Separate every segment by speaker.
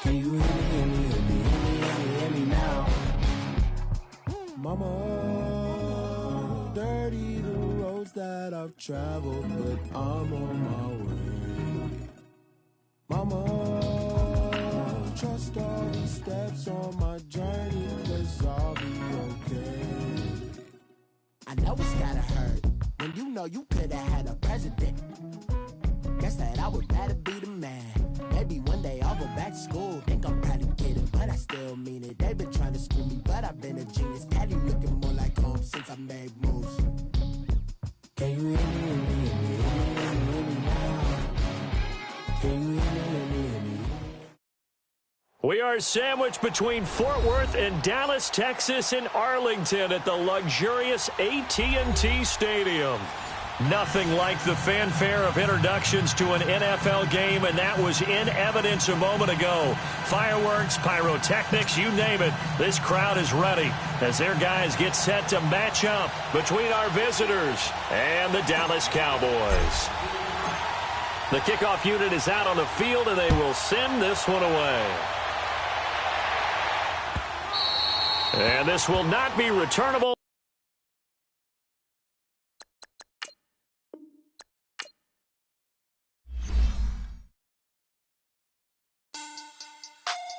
Speaker 1: Can you hear me, hear me, hear me, hear me, hear me, hear me now? Mama, dirty the roads that I've traveled, but I'm on my way. Mama, trust all the steps on my journey, 'cause I'll be okay. I know it's gotta hurt when you know you could've had a president. Guess that I would rather be the man. Maybe one day I'll go back to school. Think I'm proud to get it, but I still mean it. They've been trying to screw me, but I've been a genius. Caddy looking more like home since I made moves. Can you hear me, hear me, hear me, hear me, hear me now? Can you hear me, hear me, hear me?
Speaker 2: We are sandwiched between Fort Worth and Dallas, Texas, and Arlington at the luxurious AT&T Stadium. Nothing like the fanfare of introductions to an NFL game, and that was in evidence a moment ago. Fireworks, pyrotechnics, you name it. This crowd is ready as their guys get set to match up between our visitors and the Dallas Cowboys. The kickoff unit is out on the field, and they will send this one away. And this will not be returnable.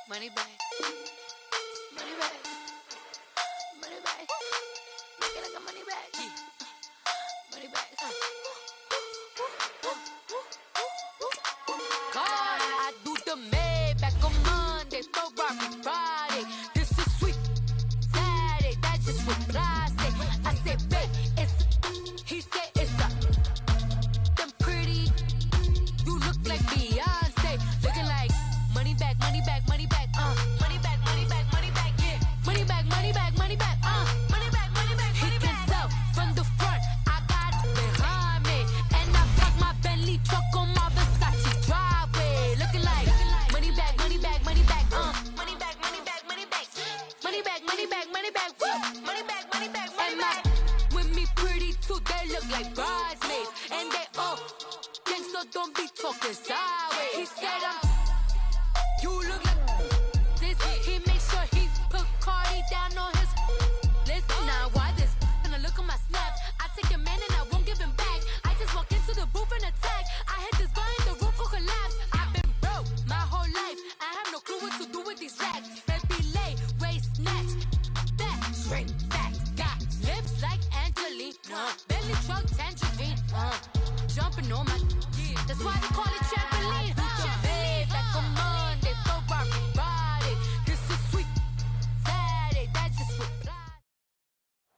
Speaker 3: Money back. Money back. Money back. Make it like a money back. Money back. God, I do the Maybach on Monday, Ferrari Friday. This is sweet Saturday. That's just what plastic. I said, babe, it's. He said it's a. Them pretty. You look like Beyonce. Looking like money back, money back, money back. Money back, money back, money back, yeah. Money back, money back, money back, money back, money back, money back. He can tell from the front, I got it behind me. And I park my Bentley truck on my Versace driveway. Looking like money back, money back, money back, money back, money back, money back. Money back, money back, money back, woo. Money back, money back, money back. With me pretty too, they look like bridesmaids. And they all gang, so don't be talking sideways. He said you look like this. He makes sure he put Cardi down on his list. Now why this? Gonna look at my snap. I take a man and I won't give him back. I just walk into the booth and attack. I hit this guy in the roof will collapse. I've been broke my whole life. I have no clue what to do with these racks. Baby lay, waist snatch, back, straight back. Got lips like Angelina, belly truck tangerine. Jumping on my, that's why they call it trampoline. Back on Monday, Ferrari Friday. This is sweet Saturday. That's just what.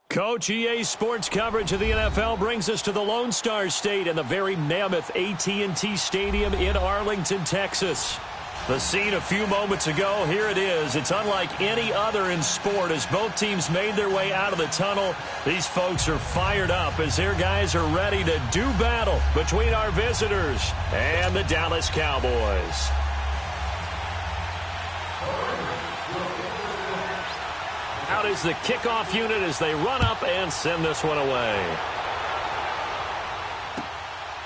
Speaker 2: Coach, EA Sports coverage of the NFL brings us to the Lone Star State and the very mammoth AT&T Stadium in Arlington, Texas. The scene a few moments ago, here it is. It's unlike any other in sport as both teams made their way out of the tunnel. These folks are fired up as their guys are ready to do battle between our visitors and the Dallas Cowboys. Out is the kickoff unit as they run up and send this one away.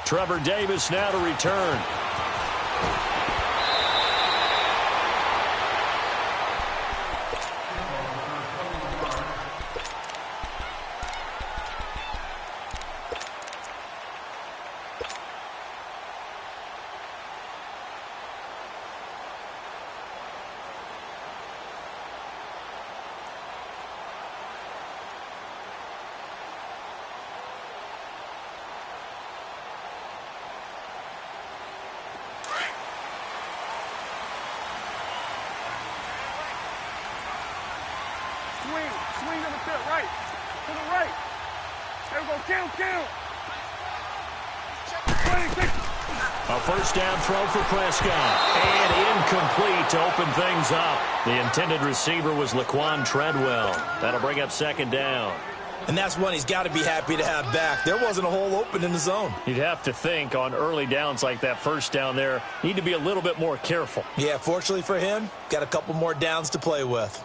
Speaker 2: Trevor Davis now to return.
Speaker 4: Swing to the pit, right. To the right. There we go. Count.
Speaker 2: A first down throw for Prescott. And incomplete to open things up. The intended receiver was Laquan Treadwell. That'll bring up second down.
Speaker 5: And that's one he's got to be happy to have back. There wasn't a hole open in the zone.
Speaker 2: You'd have to think on early downs like that first down there, need to be a little bit more careful.
Speaker 5: Yeah, fortunately for him, got a couple more downs to play with.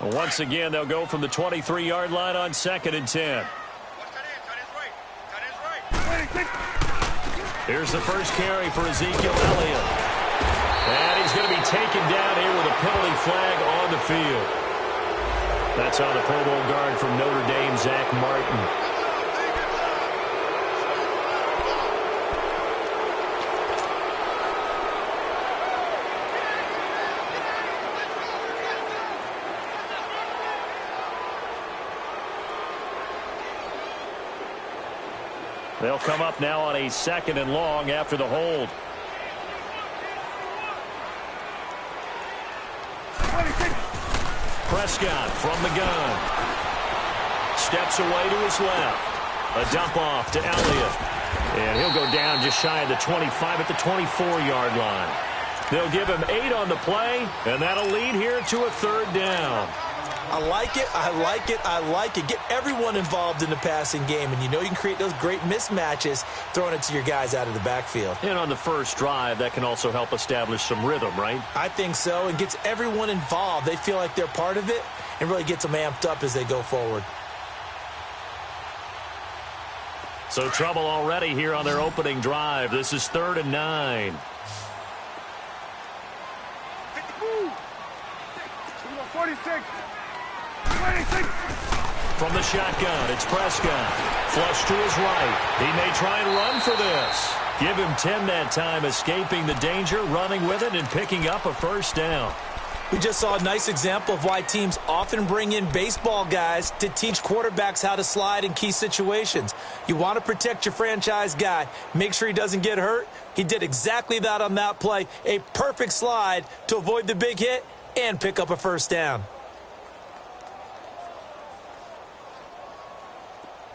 Speaker 2: Once again, they'll go from the 23-yard line on 2nd and 10. Here's the first carry for Ezekiel Elliott. And he's going to be taken down here with a penalty flag on the field. That's on the Pro Bowl guard from Notre Dame, Zach Martin. They'll come up now on a 2nd and long after the hold. Prescott from the gun. Steps away to his left. A dump off to Elliott. And he'll go down just shy of the 25 at the 24-yard line. They'll give him 8 on the play, and that'll lead here to a 3rd down.
Speaker 5: I like it, I like it, I like it. Get everyone involved in the passing game, and you know you can create those great mismatches throwing it to your guys out of the backfield.
Speaker 2: And on the first drive, that can also help establish some rhythm, right?
Speaker 5: I think so, and gets everyone involved. They feel like they're part of it and really gets them amped up as they go forward.
Speaker 2: So trouble already here on their opening drive. This is 3rd and 9.
Speaker 4: 46.
Speaker 2: From the shotgun, it's Prescott. Flush to his right. He may try and run for this. Give him 10 that time, escaping the danger, running with it, and picking up a 1st down.
Speaker 5: We just saw a nice example of why teams often bring in baseball guys to teach quarterbacks how to slide in key situations. You want to protect your franchise guy. Make sure he doesn't get hurt. He did exactly that on that play. A perfect slide to avoid the big hit and pick up a 1st down.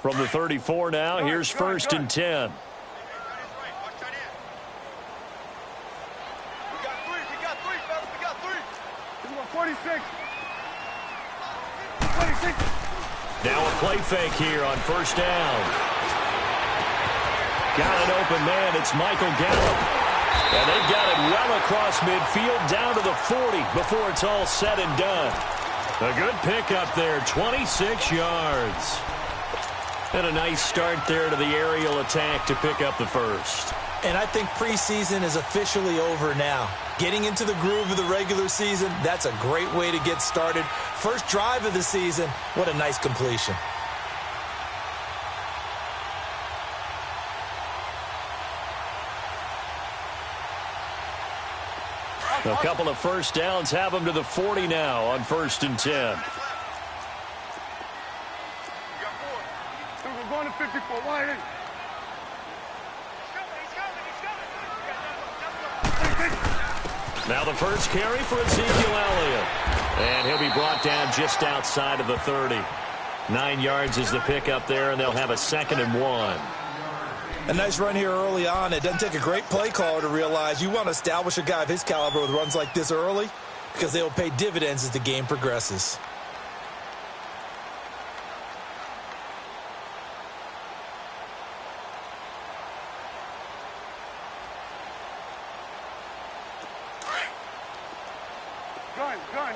Speaker 2: From the 34 now, here's 1st and 10. Now a play fake here on 1st down. Got an open man. It's Michael Gallup. And they've got it well across midfield down to the 40 before it's all said and done. A good pickup there, 26 yards. And a nice start there to the aerial attack to pick up the 1st.
Speaker 5: And I think preseason is officially over now. Getting into the groove of the regular season, that's a great way to get started. First drive of the season, what a nice completion.
Speaker 2: A couple of 1st downs have them to the 40 now on 1st and 10.
Speaker 4: We're going to 54. Why?
Speaker 2: Now the first carry for Ezekiel Elliott. And he'll be brought down just outside of the 30. 9 yards is the pickup there, and they'll have a 2nd and 1.
Speaker 5: A nice run here early on. It doesn't take a great play caller to realize you want to establish a guy of his caliber with runs like this early because they will pay dividends as the game progresses.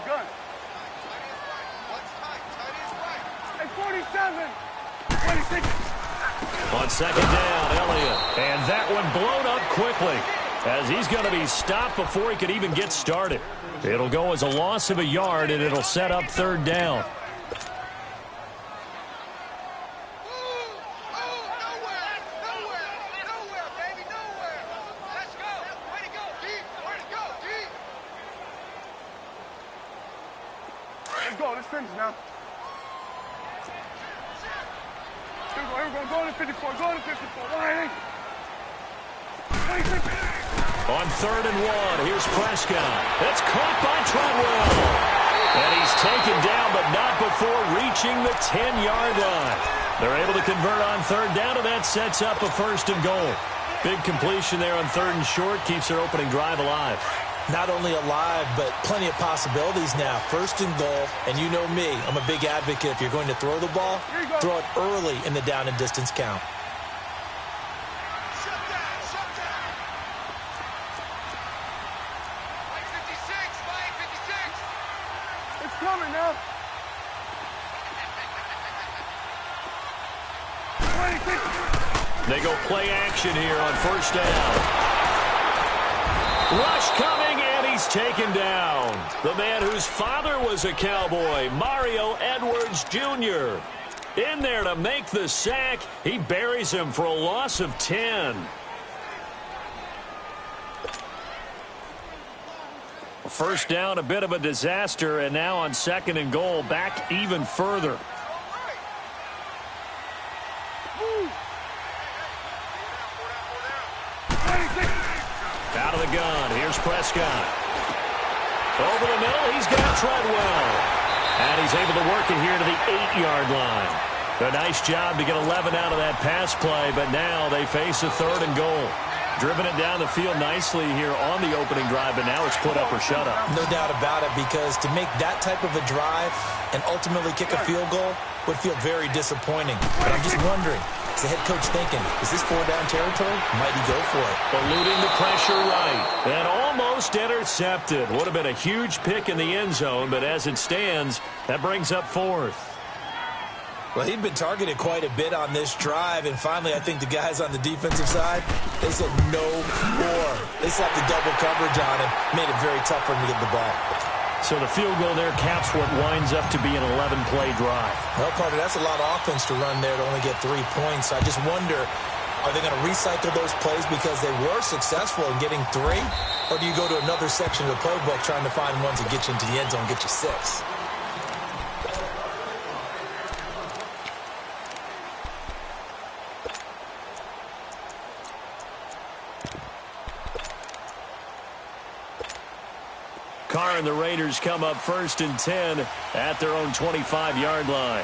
Speaker 4: Gun. Hey, 47. 26.
Speaker 2: On 2nd down, Elliott. And that one blown up quickly as he's going to be stopped before he could even get started. It'll go as a loss of a yard, and it'll set up 3rd down.
Speaker 4: Let's finish now. Here we go. Go to 54. Go to 54. Why? 26.
Speaker 2: On 3rd and 1, here's Prescott. It's caught by Treadwell. And he's taken down, but not before reaching the 10-yard line. They're able to convert on 3rd down, and that sets up a 1st and goal. Big completion there on 3rd and short. Keeps their opening drive alive.
Speaker 5: Not only alive, but plenty of possibilities now. 1st and goal, and you know me, I'm a big advocate. If you're going to throw the ball, throw it early in the down and distance count.
Speaker 4: It's coming now. 26.
Speaker 2: They go play action here on first down. Rush coming, and he's taken down. The man whose father was a Cowboy, Mario Edwards Jr. In there to make the sack. He buries him for a loss of 10. First down, a bit of a disaster, and now on 2nd and goal, back even further. Out of the gun, here's Prescott. Over the middle, he's got Treadwell. And he's able to work it here to the 8-yard line. A nice job to get 11 out of that pass play, but now they face a 3rd and goal. Driven it down the field nicely here on the opening drive, but now it's put up or shut up.
Speaker 5: No doubt about it, because to make that type of a drive and ultimately kick a field goal would feel very disappointing. But I'm just wondering, is the head coach thinking, is this 4-down territory? Might he go for it?
Speaker 2: Eluding the pressure right. And almost intercepted. Would have been a huge pick in the end zone, but as it stands, that brings up 4th.
Speaker 5: Well, he'd been targeted quite a bit on this drive, and finally I think the guys on the defensive side, they said no more. They slapped the double coverage on him, made it very tough for him to get the ball.
Speaker 2: So the field goal there caps what winds up to be an 11-play drive.
Speaker 5: Well, Carter, that's a lot of offense to run there to only get 3 points. I just wonder, are they going to recycle those plays because they were successful in getting 3? Or do you go to another section of the playbook trying to find ones that get you into the end zone and get you 6?
Speaker 2: Carr and the Raiders come up 1st and 10 at their own 25-yard line.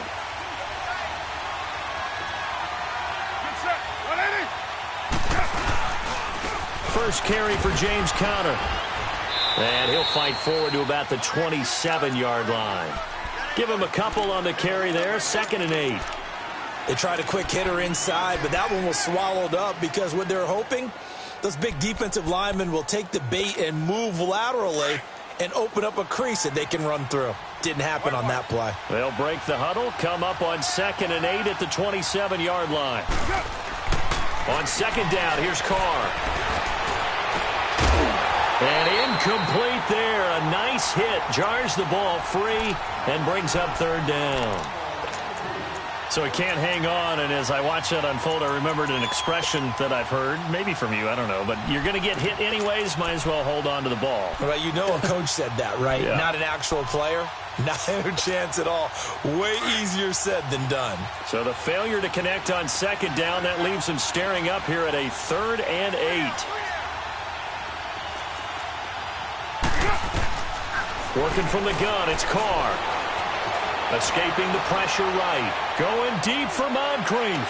Speaker 2: First carry for James Conner. And he'll fight forward to about the 27-yard line. Give him a couple on the carry there. 2nd and 8.
Speaker 5: They tried a quick hitter inside, but that one was swallowed up because what they're hoping, those big defensive linemen will take the bait and move laterally and open up a crease that they can run through. Didn't happen on that play.
Speaker 2: They'll break the huddle, come up on 2nd and 8 at the 27-yard line. On 2nd down, here's Carr. And incomplete there. A nice hit. Jars the ball free and brings up 3rd down. So he can't hang on, and as I watch that unfold, I remembered an expression that I've heard, maybe from you, I don't know, but you're going to get hit anyways, might as well hold on to the ball.
Speaker 5: Right, you know a coach said that, right?
Speaker 2: Yeah.
Speaker 5: Not an actual player. Not a chance at all. Way easier said than done.
Speaker 2: So the failure to connect on 2nd down, that leaves him staring up here at a 3rd and 8. Working from the gun, it's Carr. Escaping the pressure right. Going deep for Moncrief.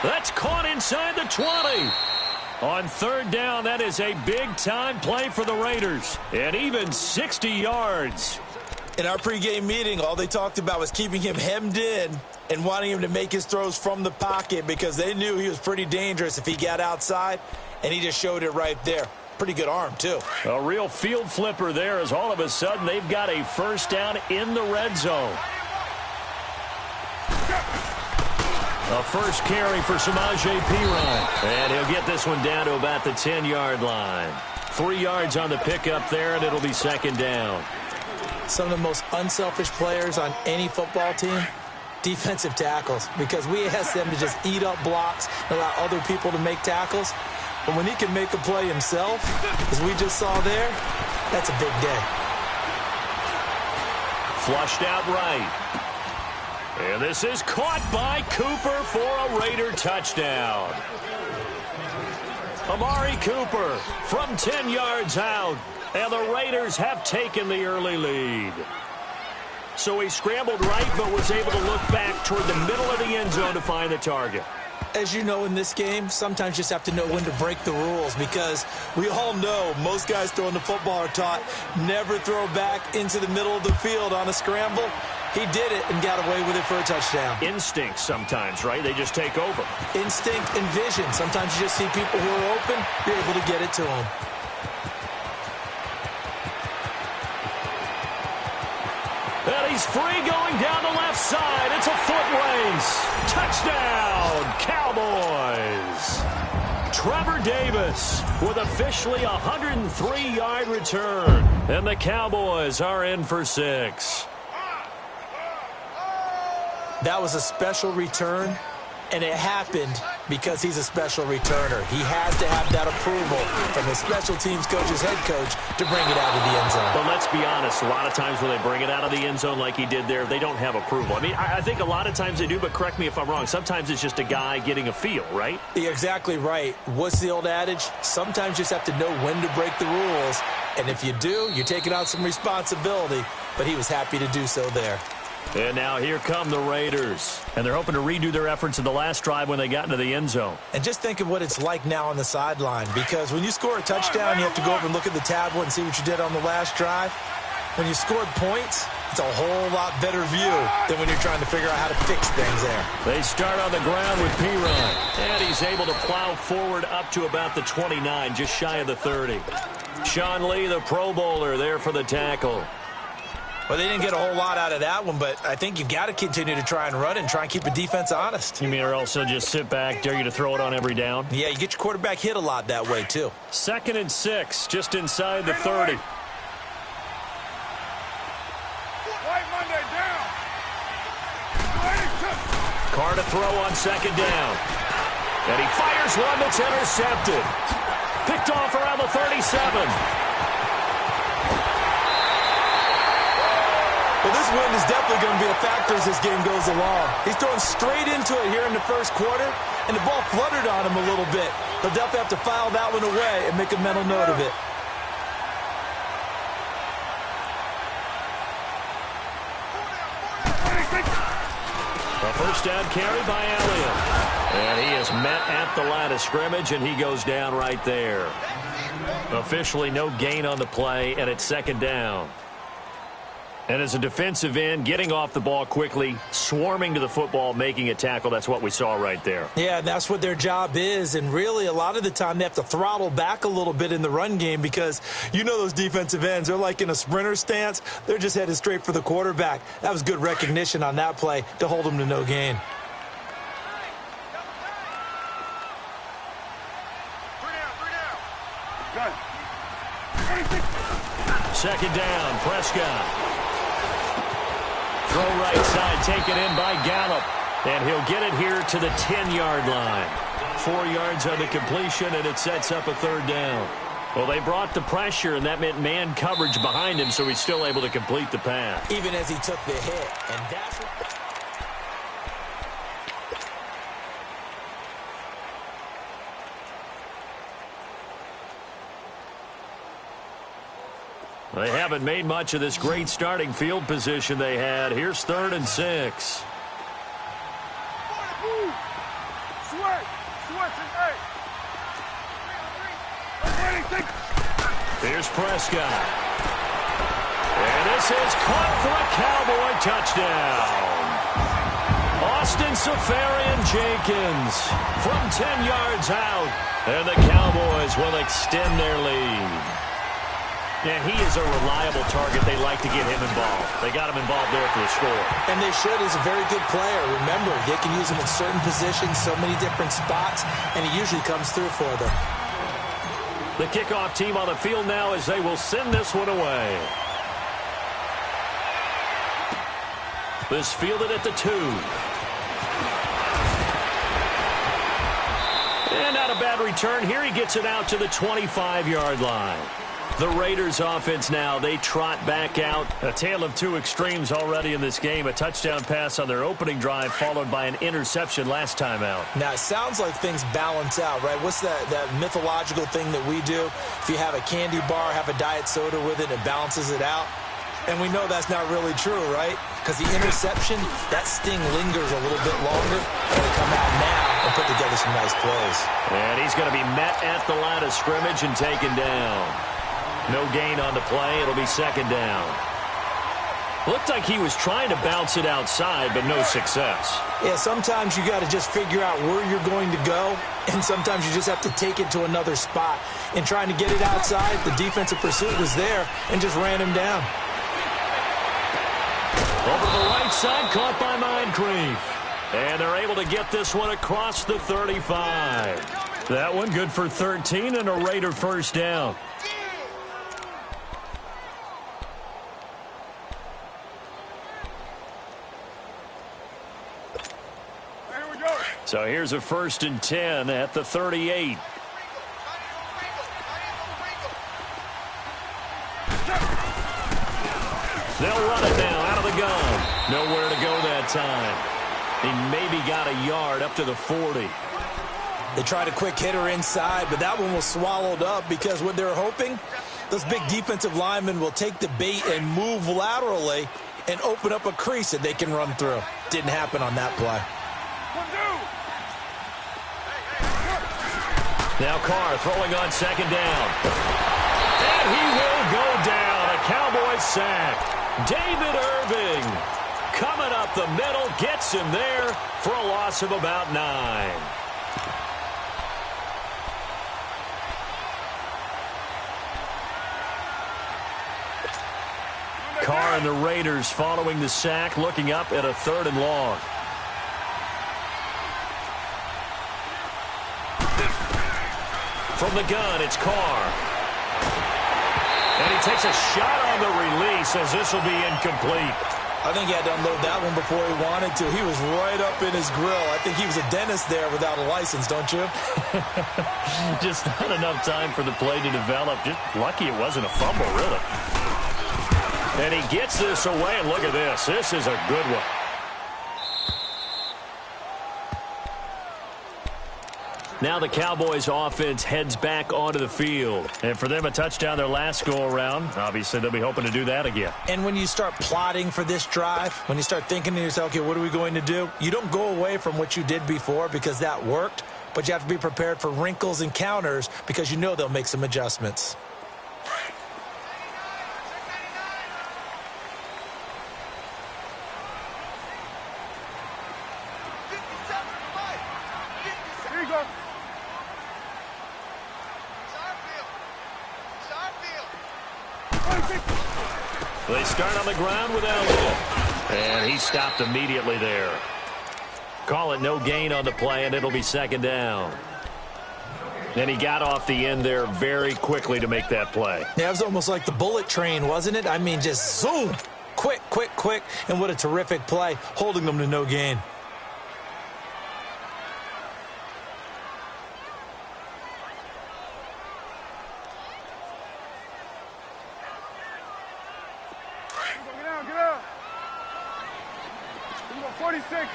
Speaker 2: That's caught inside the 20. On 3rd down, that is a big-time play for the Raiders. And even 60 yards.
Speaker 5: In our pregame meeting, all they talked about was keeping him hemmed in and wanting him to make his throws from the pocket because they knew he was pretty dangerous if he got outside, and he just showed it right there. Pretty good arm, too.
Speaker 2: A real field flipper there as all of a sudden they've got a 1st down in the red zone. A first carry for Samaje Perine. And he'll get this one down to about the 10-yard line. 3 yards on the pickup there, and it'll be 2nd down.
Speaker 5: Some of the most unselfish players on any football team, defensive tackles, because we ask them to just eat up blocks and allow other people to make tackles. But when he can make a play himself, as we just saw there, that's a big day.
Speaker 2: Flushed out right. And this is caught by Cooper for a Raider touchdown. Amari Cooper from 10 yards out. And the Raiders have taken the early lead. So he scrambled right, but was able to look back toward the middle of the end zone to find the target.
Speaker 5: As you know, in this game, sometimes you just have to know when to break the rules, because we all know most guys throwing the football are taught never throw back into the middle of the field on a scramble. He did it and got away with it for a touchdown.
Speaker 2: Instinct sometimes, right? They just take over.
Speaker 5: Instinct and vision. Sometimes you just see people who are open, you're able to get it to them.
Speaker 2: And he's free going down the left side. It's a foot race. Touchdown, Cowboys. Trevor Davis with officially a 103-yard return. And the Cowboys are in for 6.
Speaker 5: That was a special return, and it happened because he's a special returner. He has to have that approval from his special teams coach's head coach to bring it out of the end zone.
Speaker 2: But let's be honest, a lot of times when they bring it out of the end zone like he did there, they don't have approval. I mean, I think a lot of times they do, but correct me if I'm wrong. Sometimes it's just a guy getting a feel, right?
Speaker 5: You're exactly right. What's the old adage? Sometimes you just have to know when to break the rules, and if you do, you're taking on some responsibility, but he was happy to do so there.
Speaker 2: And now here come the Raiders. And they're hoping to redo their efforts in the last drive when they got into the end zone.
Speaker 5: And just think of what it's like now on the sideline, because when you score a touchdown, you have to go over and look at the tablet and see what you did on the last drive. When you scored points, it's a whole lot better view than when you're trying to figure out how to fix things there.
Speaker 2: They start on the ground with P-Ryan. And he's able to plow forward up to about the 29, just shy of the 30. Sean Lee, the Pro Bowler, there for the tackle.
Speaker 5: Well, they didn't get a whole lot out of that one, but I think you've got to continue to try and run and try and keep the defense honest.
Speaker 2: You mean or also just sit back, dare you to throw it on every down?
Speaker 5: Yeah, you get your quarterback hit a lot that way, too.
Speaker 2: 2nd and 6, just inside the 30. Carr to throw on 2nd down. And he fires one that's intercepted. Picked off around the 37.
Speaker 5: Well, this wind is definitely going to be a factor as this game goes along. He's throwing straight into it here in the first quarter, and the ball fluttered on him a little bit. They'll definitely have to file that one away and make a mental note of it.
Speaker 2: A first down carry by Elliott. And he is met at the line of scrimmage, and he goes down right there. Officially no gain on the play, and it's 2nd down. And as a defensive end, getting off the ball quickly, swarming to the football, making a tackle, that's what we saw right there.
Speaker 5: Yeah, that's what their job is. And really, a lot of the time, they have to throttle back a little bit in the run game because you know those defensive ends, they're like in a sprinter stance. They're just headed straight for the quarterback. That was good recognition on that play to hold them to no gain.
Speaker 2: Second down, Prescott. Throw right side, taken in by Gallup. And he'll get it here to the 10-yard line. 4 yards on the completion, and it sets up a 3rd down. Well, they brought the pressure, and that meant man coverage behind him, so he's still able to complete the pass.
Speaker 5: Even as he took the hit, and that's what...
Speaker 2: They haven't made much of this great starting field position they had. Here's 3rd and 6. Here's Prescott. And this is caught for a Cowboy touchdown. Austin Safarian-Jenkins from 10 yards out. And the Cowboys will extend their lead. Yeah, he is a reliable target. They like to get him involved. They got him involved there for the score.
Speaker 5: And they should. He's a very good player. Remember, they can use him in certain positions, so many different spots, and he usually comes through for them.
Speaker 2: The kickoff team on the field now as they will send this one away. This fielded at the 2. And not a bad return. Here he gets it out to the 25-yard line. The Raiders offense now, they trot back out. A tale of two extremes already in this game. A touchdown pass on their opening drive followed by an interception last time out.
Speaker 5: Now, it sounds like things balance out, right? What's that mythological thing that we do? If you have a candy bar, have a diet soda with it, it balances it out. And we know that's not really true, right? Because the interception, that sting lingers a little bit longer. And they come out now and put together some nice plays.
Speaker 2: And he's going to be met at the line of scrimmage and taken down. No gain on the play. It'll be 2nd down. Looked like he was trying to bounce it outside, but no success.
Speaker 5: Yeah, sometimes you got to just figure out where you're going to go, and sometimes you just have to take it to another spot. And trying to get it outside, the defensive pursuit was there and just ran him down.
Speaker 2: Over to the right side, caught by Moncrief. And they're able to get this one across the 35. That one good for 13 and a Raider first down. So here's a 1st and 10 at the 38. They'll run it now out of the gun. Nowhere to go that time. He maybe got a yard up to the 40.
Speaker 5: They tried a quick hitter inside, but that one was swallowed up because what they're hoping, those big defensive linemen will take the bait and move laterally and open up a crease that they can run through. Didn't happen on that play.
Speaker 2: Now Carr throwing on 2nd down. And he will go down. A Cowboys sack. David Irving coming up the middle, gets him there for a loss of about 9. Carr and the Raiders following the sack, looking up at a 3rd and long. From the gun, it's Carr. And he takes a shot on the release as this will be incomplete.
Speaker 5: I think he had to unload that one before he wanted to. He was right up in his grill. I think he was a dentist there without a license, don't you?
Speaker 2: Just not enough time for the play to develop. Just lucky it wasn't a fumble, really. And he gets this away, and look at this. This is a good one. Now the Cowboys offense heads back onto the field. And for them, a touchdown their last go-around. Obviously, they'll be hoping to do that again.
Speaker 5: And when you start plotting for this drive, when you start thinking to yourself, okay, what are we going to do? You don't go away from what you did before because that worked, but you have to be prepared for wrinkles and counters because you know they'll make some adjustments.
Speaker 2: They start on the ground with Elliott. And he stopped immediately there. Call it no gain on the play, and it'll be 2nd down. And he got off the end there very quickly to make that play.
Speaker 5: Yeah, it was almost like the bullet train, wasn't it? I mean, just zoom. Quick, quick, quick. And what a terrific play, holding them to no gain.
Speaker 4: Get out. 46.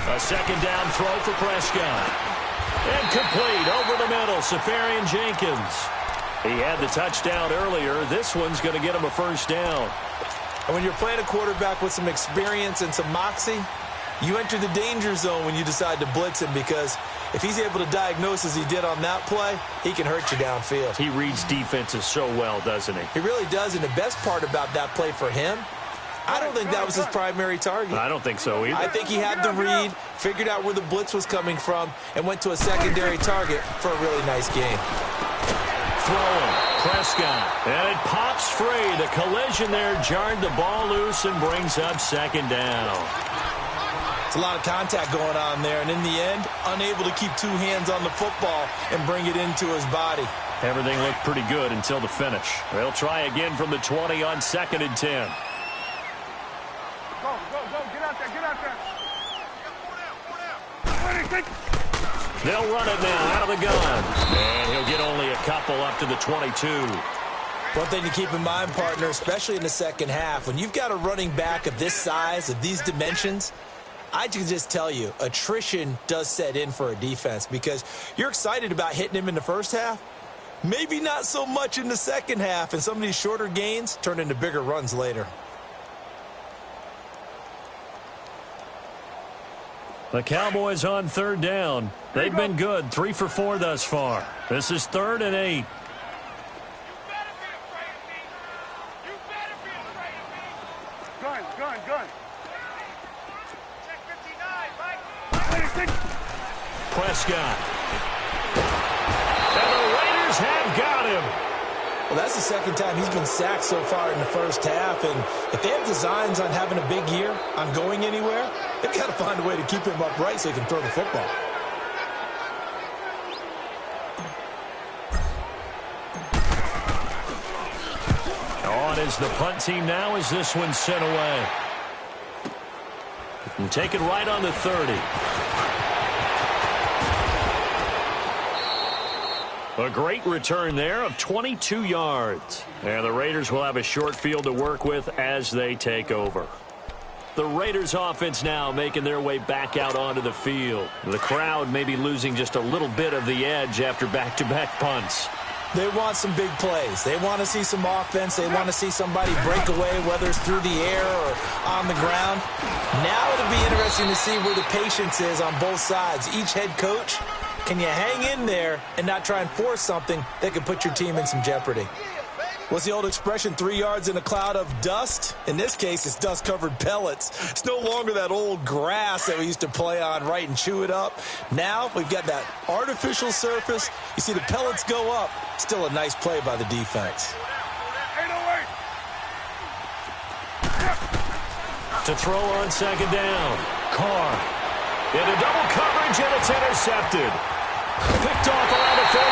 Speaker 2: A 2nd down throw for Prescott. And complete over the middle, Safarian Jenkins. He had the touchdown earlier. This one's going to get him a 1st down.
Speaker 5: And when you're playing a quarterback with some experience and some moxie, you enter the danger zone when you decide to blitz him because if he's able to diagnose as he did on that play, he can hurt you downfield.
Speaker 2: He reads defenses so well, doesn't he?
Speaker 5: He really does, and the best part about that play for him, I don't think that was his primary target.
Speaker 2: I don't think so either.
Speaker 5: I think he had the read, figured out where the blitz was coming from, and went to a secondary target for a really nice game.
Speaker 2: Throwing, Prescott, and it pops free. The collision there jarred the ball loose and brings up 2nd down.
Speaker 5: It's a lot of contact going on there, and in the end, unable to keep 2 hands on the football and bring it into his body.
Speaker 2: Everything looked pretty good until the finish. They'll try again from the 20 on 2nd and 10.
Speaker 4: Go. Get out there.
Speaker 2: They'll run it now out of the gun. And he'll get only a couple up to the 22.
Speaker 5: One thing to keep in mind, partner, especially in the second half, when you've got a running back of this size, of these dimensions, I can just tell you, attrition does set in for a defense because you're excited about hitting him in the first half. Maybe not so much in the second half, and some of these shorter gains turn into bigger runs later.
Speaker 2: The Cowboys on 3rd down. They've been good, 3 for 4 thus far. This is 3rd and 8.
Speaker 4: Gun. Check 59, Mike.
Speaker 2: Prescott. And the Raiders have got him.
Speaker 5: Well, that's the second time he's been sacked so far in the first half, and if they have designs on having a big year, on going anywhere, they've got to find a way to keep him upright so he can throw the football.
Speaker 2: On is the punt team now as this one's sent away. And take it right on the 30. A great return there of 22 yards. And the Raiders will have a short field to work with as they take over. The Raiders offense now making their way back out onto the field. The crowd may be losing just a little bit of the edge after back-to-back punts.
Speaker 5: They want some big plays. They want to see some offense. They want to see somebody break away, whether it's through the air or on the ground. Now it'll be interesting to see where the patience is on both sides. Each head coach, can you hang in there and not try and force something that could put your team in some jeopardy? What's the old expression, 3 yards in a cloud of dust? In this case, it's dust-covered pellets. It's no longer that old grass that we used to play on, right, and chew it up. Now we've got that artificial surface. You see the pellets go up. Still a nice play by the defense.
Speaker 2: To throw on second down. Carr into double coverage, and it's intercepted. Picked off around the 41,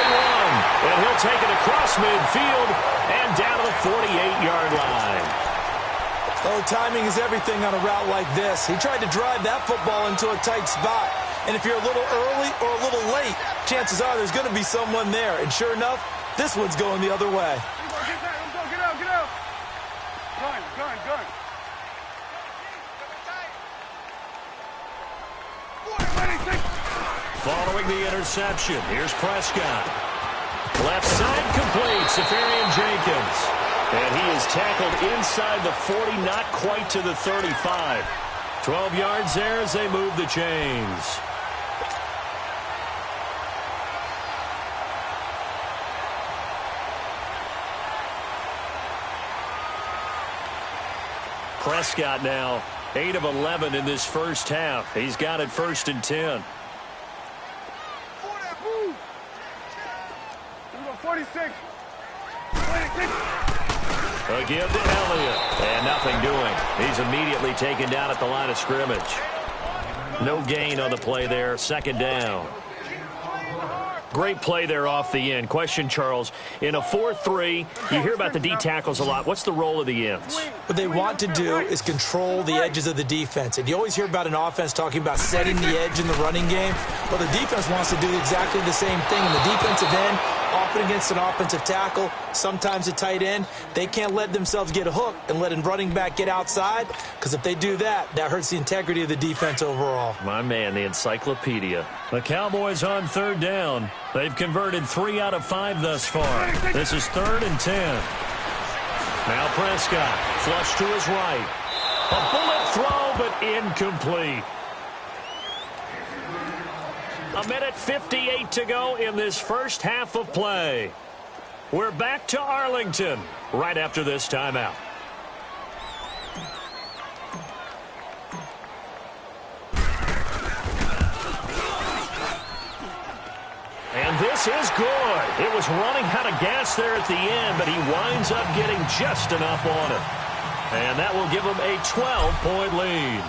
Speaker 2: and he'll take it across midfield and down to the 48-yard line.
Speaker 5: Oh, timing is everything on a route like this. He tried to drive that football into a tight spot. And if you're a little early or a little late, chances are there's going to be someone there. And sure enough, this one's going the other way.
Speaker 4: Get out. Gun.
Speaker 2: Following the interception, here's Prescott. Left side complete, Safarian Jenkins. And he is tackled inside the 40, not quite to the 35. 12 yards there as they move the chains. Prescott now 8 of 11 in this first half. He's got it 1st and 10.
Speaker 4: 46.
Speaker 2: A give to Elliott. And nothing doing. He's immediately taken down at the line of scrimmage. No gain on the play there. 2nd down. Great play there off the end. Question, Charles. In a 4-3, you hear about the D tackles a lot. What's the role of the ends?
Speaker 5: What they want to do is control the edges of the defense. And you always hear about an offense talking about setting the edge in the running game. Well, the defense wants to do exactly the same thing. In the defensive end, often against an offensive tackle, sometimes a tight end, they can't let themselves get hooked and let a running back get outside, because if they do that, that hurts the integrity of the defense overall.
Speaker 2: My man, the encyclopedia. The Cowboys on 3rd down. They've converted 3 out of 5 thus far. This is 3rd and 10. Now Prescott, flush to his right. A bullet throw, but incomplete. 1:58 to go in this first half of play. We're back to Arlington right after this timeout. And this is good. It was running out of gas there at the end, but he winds up getting just enough on it. And that will give him a 12-point lead.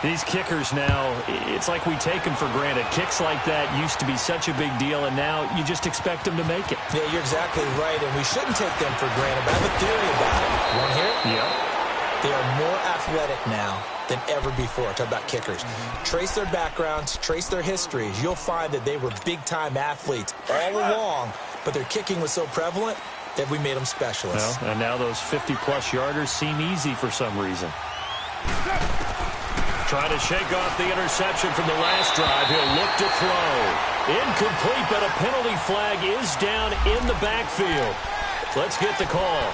Speaker 2: These kickers now, it's like we take them for granted. Kicks like that used to be such a big deal, and now you just expect them to make it.
Speaker 5: Yeah, you're exactly right, and we shouldn't take them for granted. But I have a theory about it. You want to hear it?
Speaker 2: Yeah.
Speaker 5: They are more athletic now than ever before. Talk about kickers. Trace their backgrounds, trace their histories. You'll find that they were big-time athletes all along, but their kicking was so prevalent that we made them specialists.
Speaker 2: Well, and now those 50-plus yarders seem easy for some reason. Trying to shake off the interception from the last drive. He'll look to throw. Incomplete, but a penalty flag is down in the backfield. Let's get the call.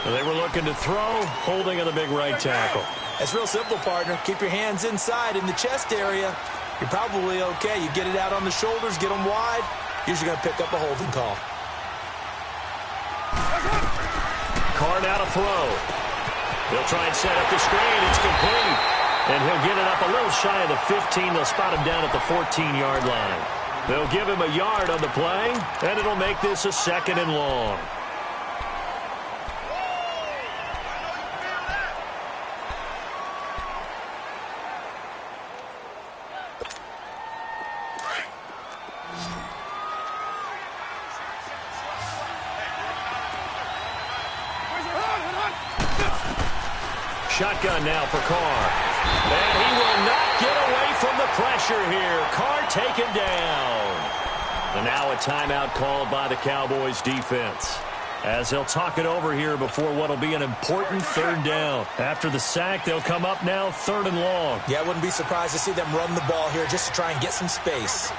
Speaker 2: They were looking to throw, holding on the big right tackle.
Speaker 5: It's real simple, partner. Keep your hands inside in the chest area. You're probably okay. You get it out on the shoulders, get them wide. Usually going to pick up a holding call.
Speaker 2: Carr now to throw. He'll try and set up the screen. It's complete. And he'll get it up a little shy of the 15. They'll spot him down at the 14-yard line. They'll give him a yard on the play, and it'll make this a 2nd and long. Shotgun now for Carr. And he will not get away from the pressure here. Carr taken down. And now a timeout called by the Cowboys defense, as they'll talk it over here before what will be an important third down. After the sack, they'll come up now 3rd and long.
Speaker 5: Yeah, I wouldn't be surprised to see them run the ball here just to try and get some space.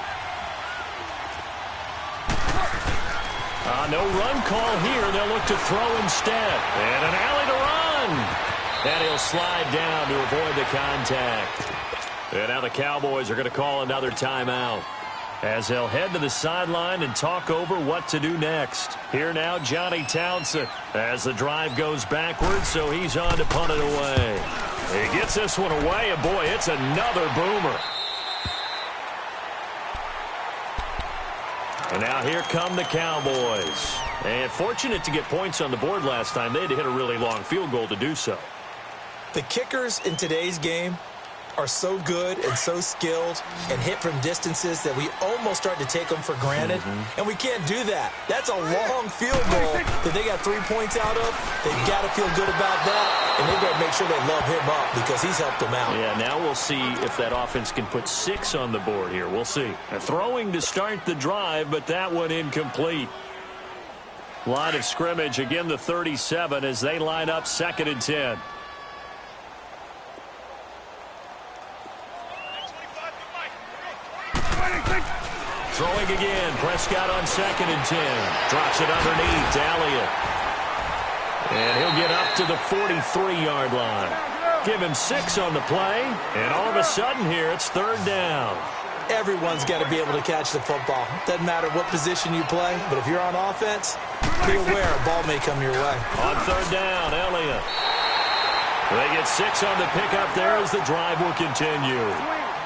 Speaker 2: No run call here. They'll look to throw instead. And an alley to run. And he'll slide down to avoid the contact. And now the Cowboys are going to call another timeout, as they'll head to the sideline and talk over what to do next. Here now, Johnny Townsend, as the drive goes backwards, so he's on to punt it away. He gets this one away, and boy, it's another boomer. And now here come the Cowboys. And fortunate to get points on the board last time. They had to hit a really long field goal to do so.
Speaker 5: The kickers in today's game are so good and so skilled and hit from distances that we almost start to take them for granted. And we can't do that. That's a long field goal that they got 3 points out of. They've got to feel good about that, and they've got to make sure they love him up because he's helped them out.
Speaker 2: Yeah, now we'll see if that offense can put 6 on the board here. We'll see. Throwing to start the drive, but that one incomplete. Line of scrimmage, again the 37 as they line up 2nd and 10. Throwing again. Prescott on 2nd and 10. Drops it underneath to Elliott. And he'll get up to the 43-yard line. Give him 6 on the play. And all of a sudden here, it's 3rd down.
Speaker 5: Everyone's got to be able to catch the football. Doesn't matter what position you play, but if you're on offense, be aware a ball may come your way.
Speaker 2: On 3rd down, Elliott. They get 6 on the pickup there as the drive will continue.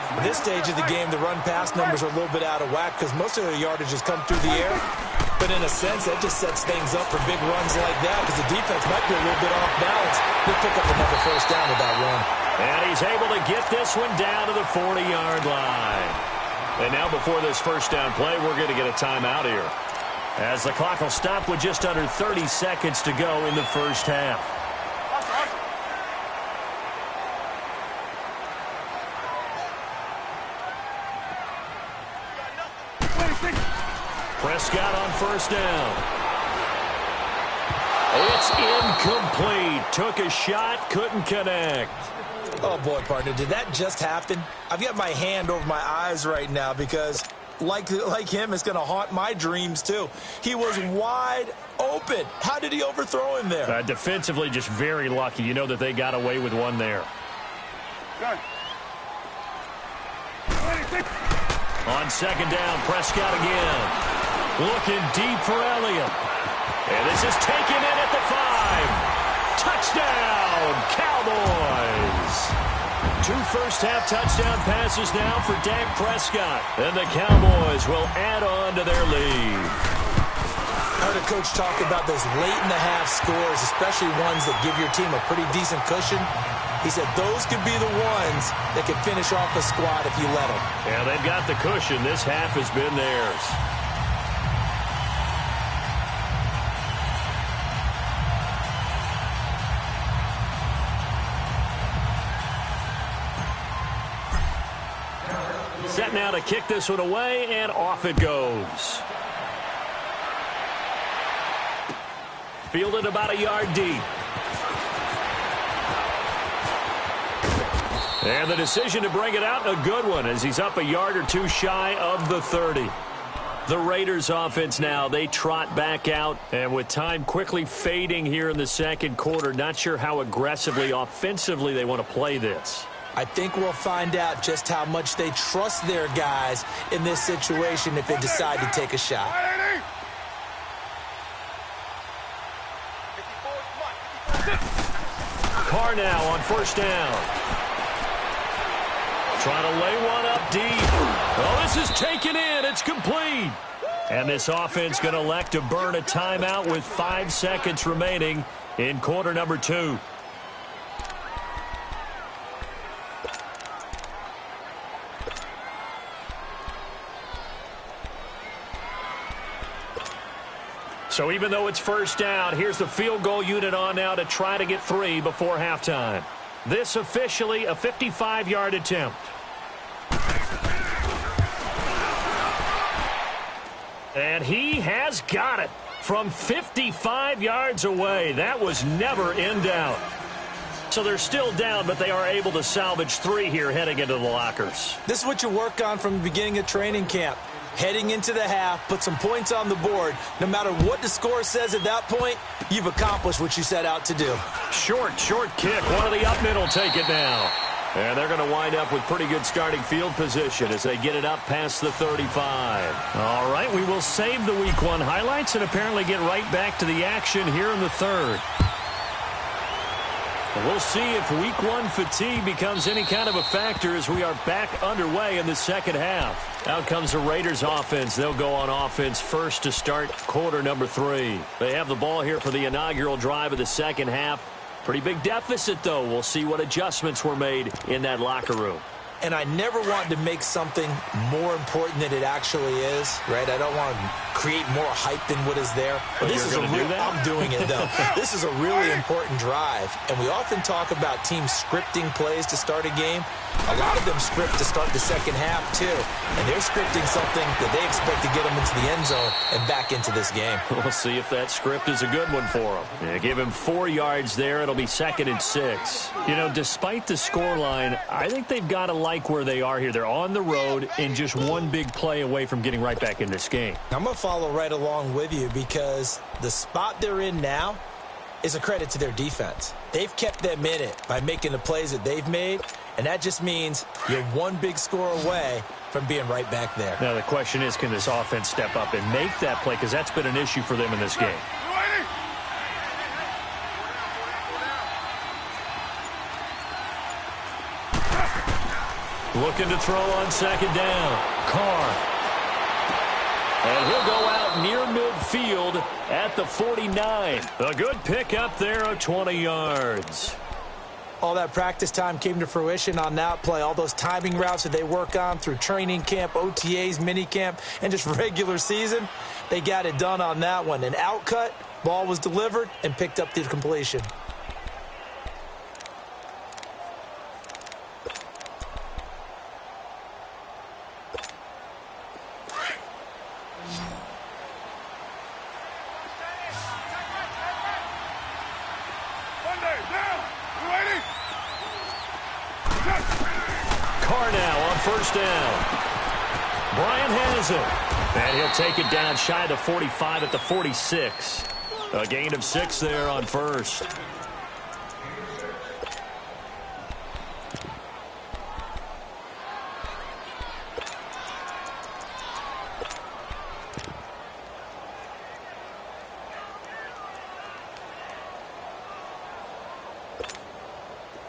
Speaker 5: At this stage of the game, the run-pass numbers are a little bit out of whack because most of their yardage has come through the air. But in a sense, that just sets things up for big runs like that because the defense might be a little bit off balance. They'll pick up another 1st down with that run.
Speaker 2: And he's able to get this one down to the 40-yard line. And now before this 1st down play, we're going to get a timeout here, as the clock will stop with just under 30 seconds to go in the 1st half. Prescott on 1st down. It's incomplete. Took a shot, couldn't connect.
Speaker 5: Oh, boy, partner, did that just happen? I've got my hand over my eyes right now because, like him, it's going to haunt my dreams, too. He was wide open. How did he overthrow him there?
Speaker 2: Defensively, just very lucky. You know that they got away with one there.
Speaker 4: Good.
Speaker 2: On 2nd down, Prescott again. Looking deep for Elliott. And this is taken in at the 5. Touchdown, Cowboys. 2 first-half touchdown passes now for Dak Prescott. And the Cowboys will add on to their lead.
Speaker 5: I heard a coach talk about those late-in-the-half scores, especially ones that give your team a pretty decent cushion. He said those could be the ones that could finish off a squad if you let them.
Speaker 2: Yeah, they've got the cushion. This half has been theirs. Set now to kick this one away, and off it goes. Fielded about a yard deep. And the decision to bring it out, a good one, as he's up a yard or 2 shy of the 30. The Raiders offense now, they trot back out, and with time quickly fading here in the 2nd quarter, not sure how aggressively, offensively they want to play this.
Speaker 5: I think we'll find out just how much they trust their guys in this situation if they decide to take a shot.
Speaker 2: Carr now on 1st down. Trying to lay one up deep. Oh, this is taken in. It's complete. And this offense going to elect to burn a timeout with 5 seconds remaining in quarter number 2. So even though it's 1st down, here's the field goal unit on now to try to get 3 before halftime. This officially a 55-yard attempt. And he has got it from 55 yards away. That was never in doubt. So they're still down, but they are able to salvage 3 here heading into the lockers.
Speaker 5: This is what you work on from the beginning of training camp. Heading into the half, put some points on the board. No matter what the score says at that point, you've accomplished what you set out to do.
Speaker 2: Short kick. One of the up mid will take it now. And they're going to wind up with pretty good starting field position as they get it up past the 35. All right, we will save the Week 1 highlights and apparently get right back to the action here in the third. We'll see if Week 1 fatigue becomes any kind of a factor as we are back underway in the second half. Out comes the Raiders offense. They'll go on offense first to start quarter number 3. They have the ball here for the inaugural drive of the second half. Pretty big deficit, though. We'll see what adjustments were made in that locker room.
Speaker 5: And I never want to make something more important than it actually is, right? I don't want to create more hype than what is there. But this is a real, I'm doing it, though. This is a really important drive. And we often talk about teams scripting plays to start a game. A lot of them script to start the second half, too. And they're scripting something that they expect to get them into the end zone and back into this game.
Speaker 2: We'll see if that script is a good one for them. Yeah, give him 4 yards there. It'll be 2nd and 6. You know, despite the scoreline, I think they've got to like where they are here. They're on the road and just one big play away from getting right back in this game.
Speaker 5: I'm going to follow right along with you because the spot they're in now is a credit to their defense. They've kept them in it by making the plays that they've made, and that just means you're one big score away from being right back there.
Speaker 2: Now the question is, can this offense step up and make that play? Because that's been an issue for them in this game. Looking to throw on 2nd down. Carr. And he'll go out near midfield at the 49. A good pickup there of 20 yards.
Speaker 5: All that practice time came to fruition on that play. All those timing routes that they work on through training camp, OTAs, minicamp, and just regular season, they got it done on that one. An outcut, ball was delivered, and picked up the completion.
Speaker 2: Carr now on 1st down. Bryant has it. And he'll take it down shy of the 45 at the 46. A gain of 6 there on 1st.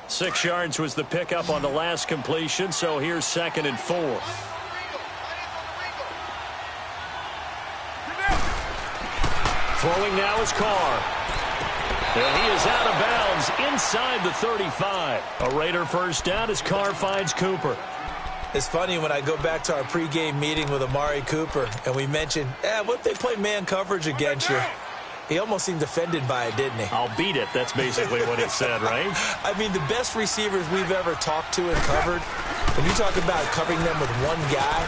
Speaker 2: Six yards was the pickup on the last completion, so here's 2nd and 4. Throwing now is Carr. And he is out of bounds inside the 35. A Raider 1st down as Carr finds Cooper.
Speaker 5: It's funny when I go back to our pregame meeting with Amari Cooper, and we mentioned, what if they play man coverage against you? He almost seemed offended by it, didn't he?
Speaker 2: I'll beat it. That's basically what he said, right?
Speaker 5: I mean, the best receivers we've ever talked to and covered, when you talk about covering them with one guy,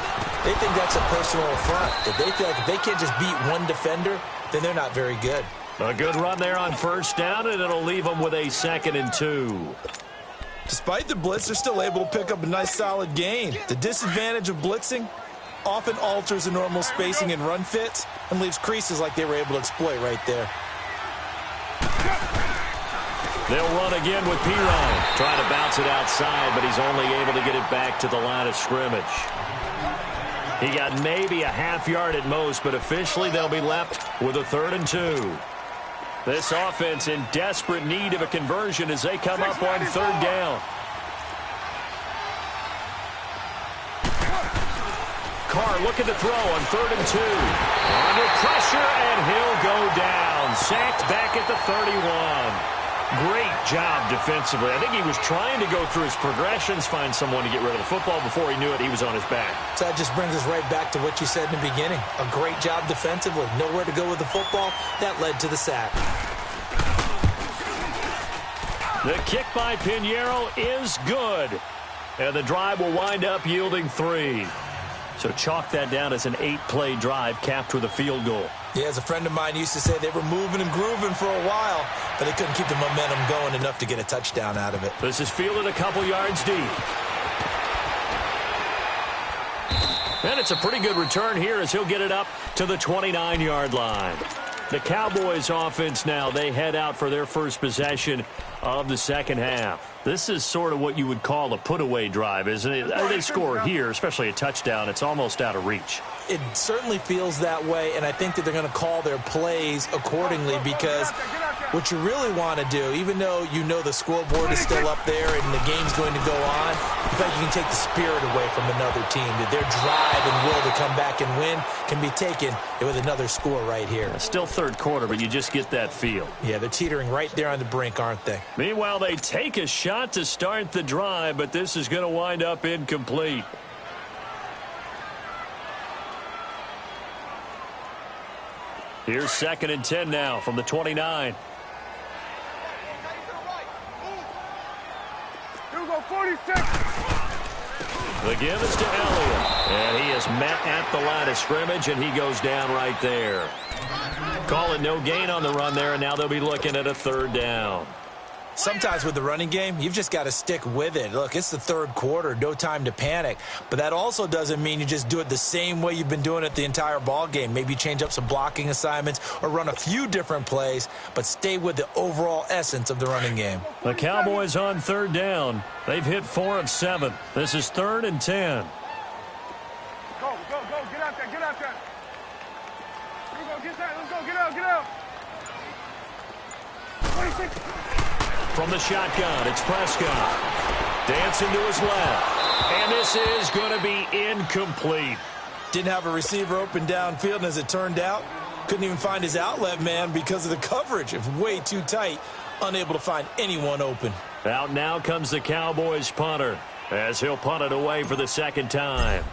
Speaker 5: they think that's a personal affront. If they feel like if they can't just beat one defender, then they're not very good.
Speaker 2: A good run there on 1st down, and it'll leave them with a 2nd and 2.
Speaker 5: Despite the blitz, they're still able to pick up a nice, solid gain. The disadvantage of blitzing often alters the normal spacing and run fits and leaves creases like they were able to exploit right there.
Speaker 2: They'll run again with Pirine. Trying to bounce it outside, but he's only able to get it back to the line of scrimmage. He got maybe a half yard at most, but officially they'll be left with a 3rd and 2. This offense in desperate need of a conversion as they come up on 3rd down. Carr looking to throw on 3rd and 2. Under pressure, and he'll go down. Sacked back at the 31. Great job defensively. I think he was trying to go through his progressions, find someone to get rid of the football. Before he knew it, he was on his back.
Speaker 5: So that just brings us right back to what you said in the beginning. A great job defensively. Nowhere to go with the football. That led to the sack.
Speaker 2: The kick by Pinheiro is good. And the drive will wind up yielding 3. So chalk that down as an 8-play drive capped with a field goal.
Speaker 5: Yeah, as a friend of mine used to say, they were moving and grooving for a while, but they couldn't keep the momentum going enough to get a touchdown out of it.
Speaker 2: This is fielded a couple yards deep. And it's a pretty good return here as he'll get it up to the 29-yard line. The Cowboys offense now, they head out for their first possession of the second half. This is sort of what you would call a put-away drive, isn't it? They score here, especially a touchdown. It's almost out of reach.
Speaker 5: It certainly feels that way, and I think that they're going to call their plays accordingly because what you really want to do, even though you know the scoreboard is still up there and the game's going to go on, in fact, you can take the spirit away from another team, that their drive and will to come back and win can be taken with another score right here.
Speaker 2: Still third quarter, but you just get that feel.
Speaker 5: Yeah, they're teetering right there on the brink, aren't they?
Speaker 2: Meanwhile, they take a shot to start the drive, but this is going to wind up incomplete. Here's 2nd and 10 now from the 29.
Speaker 4: You go 46.
Speaker 2: The give is to Elliott. And he is met at the line of scrimmage, and he goes down right there. Call it no gain on the run there, and now they'll be looking at a 3rd down.
Speaker 5: Sometimes with the running game, you've just got to stick with it. Look, it's the third quarter, no time to panic. But that also doesn't mean you just do it the same way you've been doing it the entire ball game. Maybe change up some blocking assignments or run a few different plays, but stay with the overall essence of the running game.
Speaker 2: The Cowboys on 3rd down. They've hit 4 of 7. This is 3rd and 10.
Speaker 4: Go, go, go. Get out there, get out there. Let's go, get that. Let's go, get out, get out. 26.
Speaker 2: From the shotgun, it's Prescott. Dancing to his left. And this is going to be incomplete.
Speaker 5: Didn't have a receiver open downfield, and as it turned out, couldn't even find his outlet man because of the coverage. It was way too tight, unable to find anyone open.
Speaker 2: Out now comes the Cowboys punter as he'll punt it away for the 2nd time.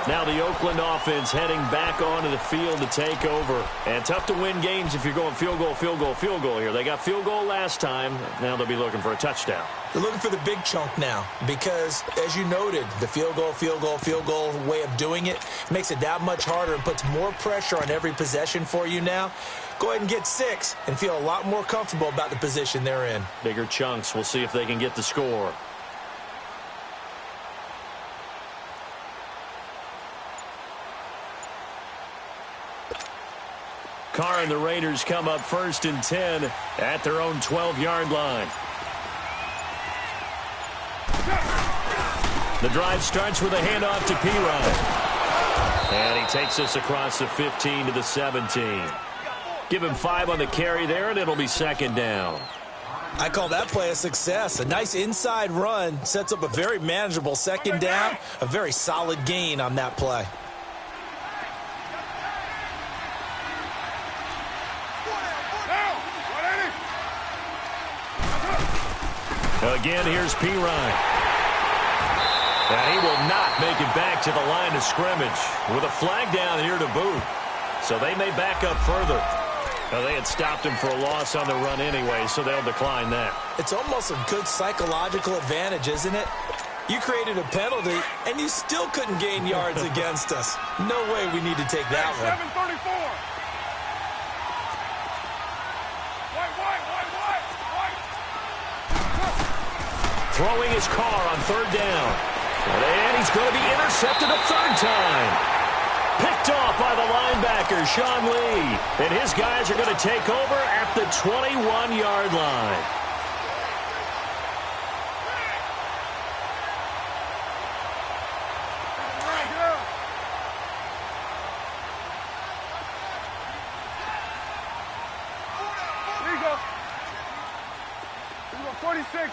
Speaker 2: Now the Oakland offense heading back onto the field to take over. And tough to win games if you're going field goal, field goal, field goal here. They got field goal last time. Now they'll be looking for a touchdown.
Speaker 5: They're looking for the big chunk now because, as you noted, the field goal, field goal, field goal way of doing it makes it that much harder and puts more pressure on every possession for you now. Go ahead and get 6 and feel a lot more comfortable about the position they're in.
Speaker 2: Bigger chunks. We'll see if they can get the score. Carr and the Raiders come up 1st and 10 at their own 12-yard line. The drive starts with a handoff to P-Ryan. And he takes us across the 15 to the 17. Give him 5 on the carry there, and it'll be 2nd down.
Speaker 5: I call that play a success. A nice inside run sets up a very manageable 2nd down, a very solid gain on that play.
Speaker 2: Again, here's P-Ryan. And he will not make it back to the line of scrimmage with a flag down here to boot. So they may back up further. They had stopped him for a loss on the run anyway, so they'll decline that.
Speaker 5: It's almost a good psychological advantage, isn't it? You created a penalty, and you still couldn't gain yards against us. No way we need to take that one.
Speaker 4: 734.
Speaker 2: Throwing his Carr on 3rd down. And he's going to be intercepted a 3rd time. Picked off by the linebacker, Sean Lee. And his guys are going to take over at the 21-yard line.
Speaker 4: There you go. There you go, 46.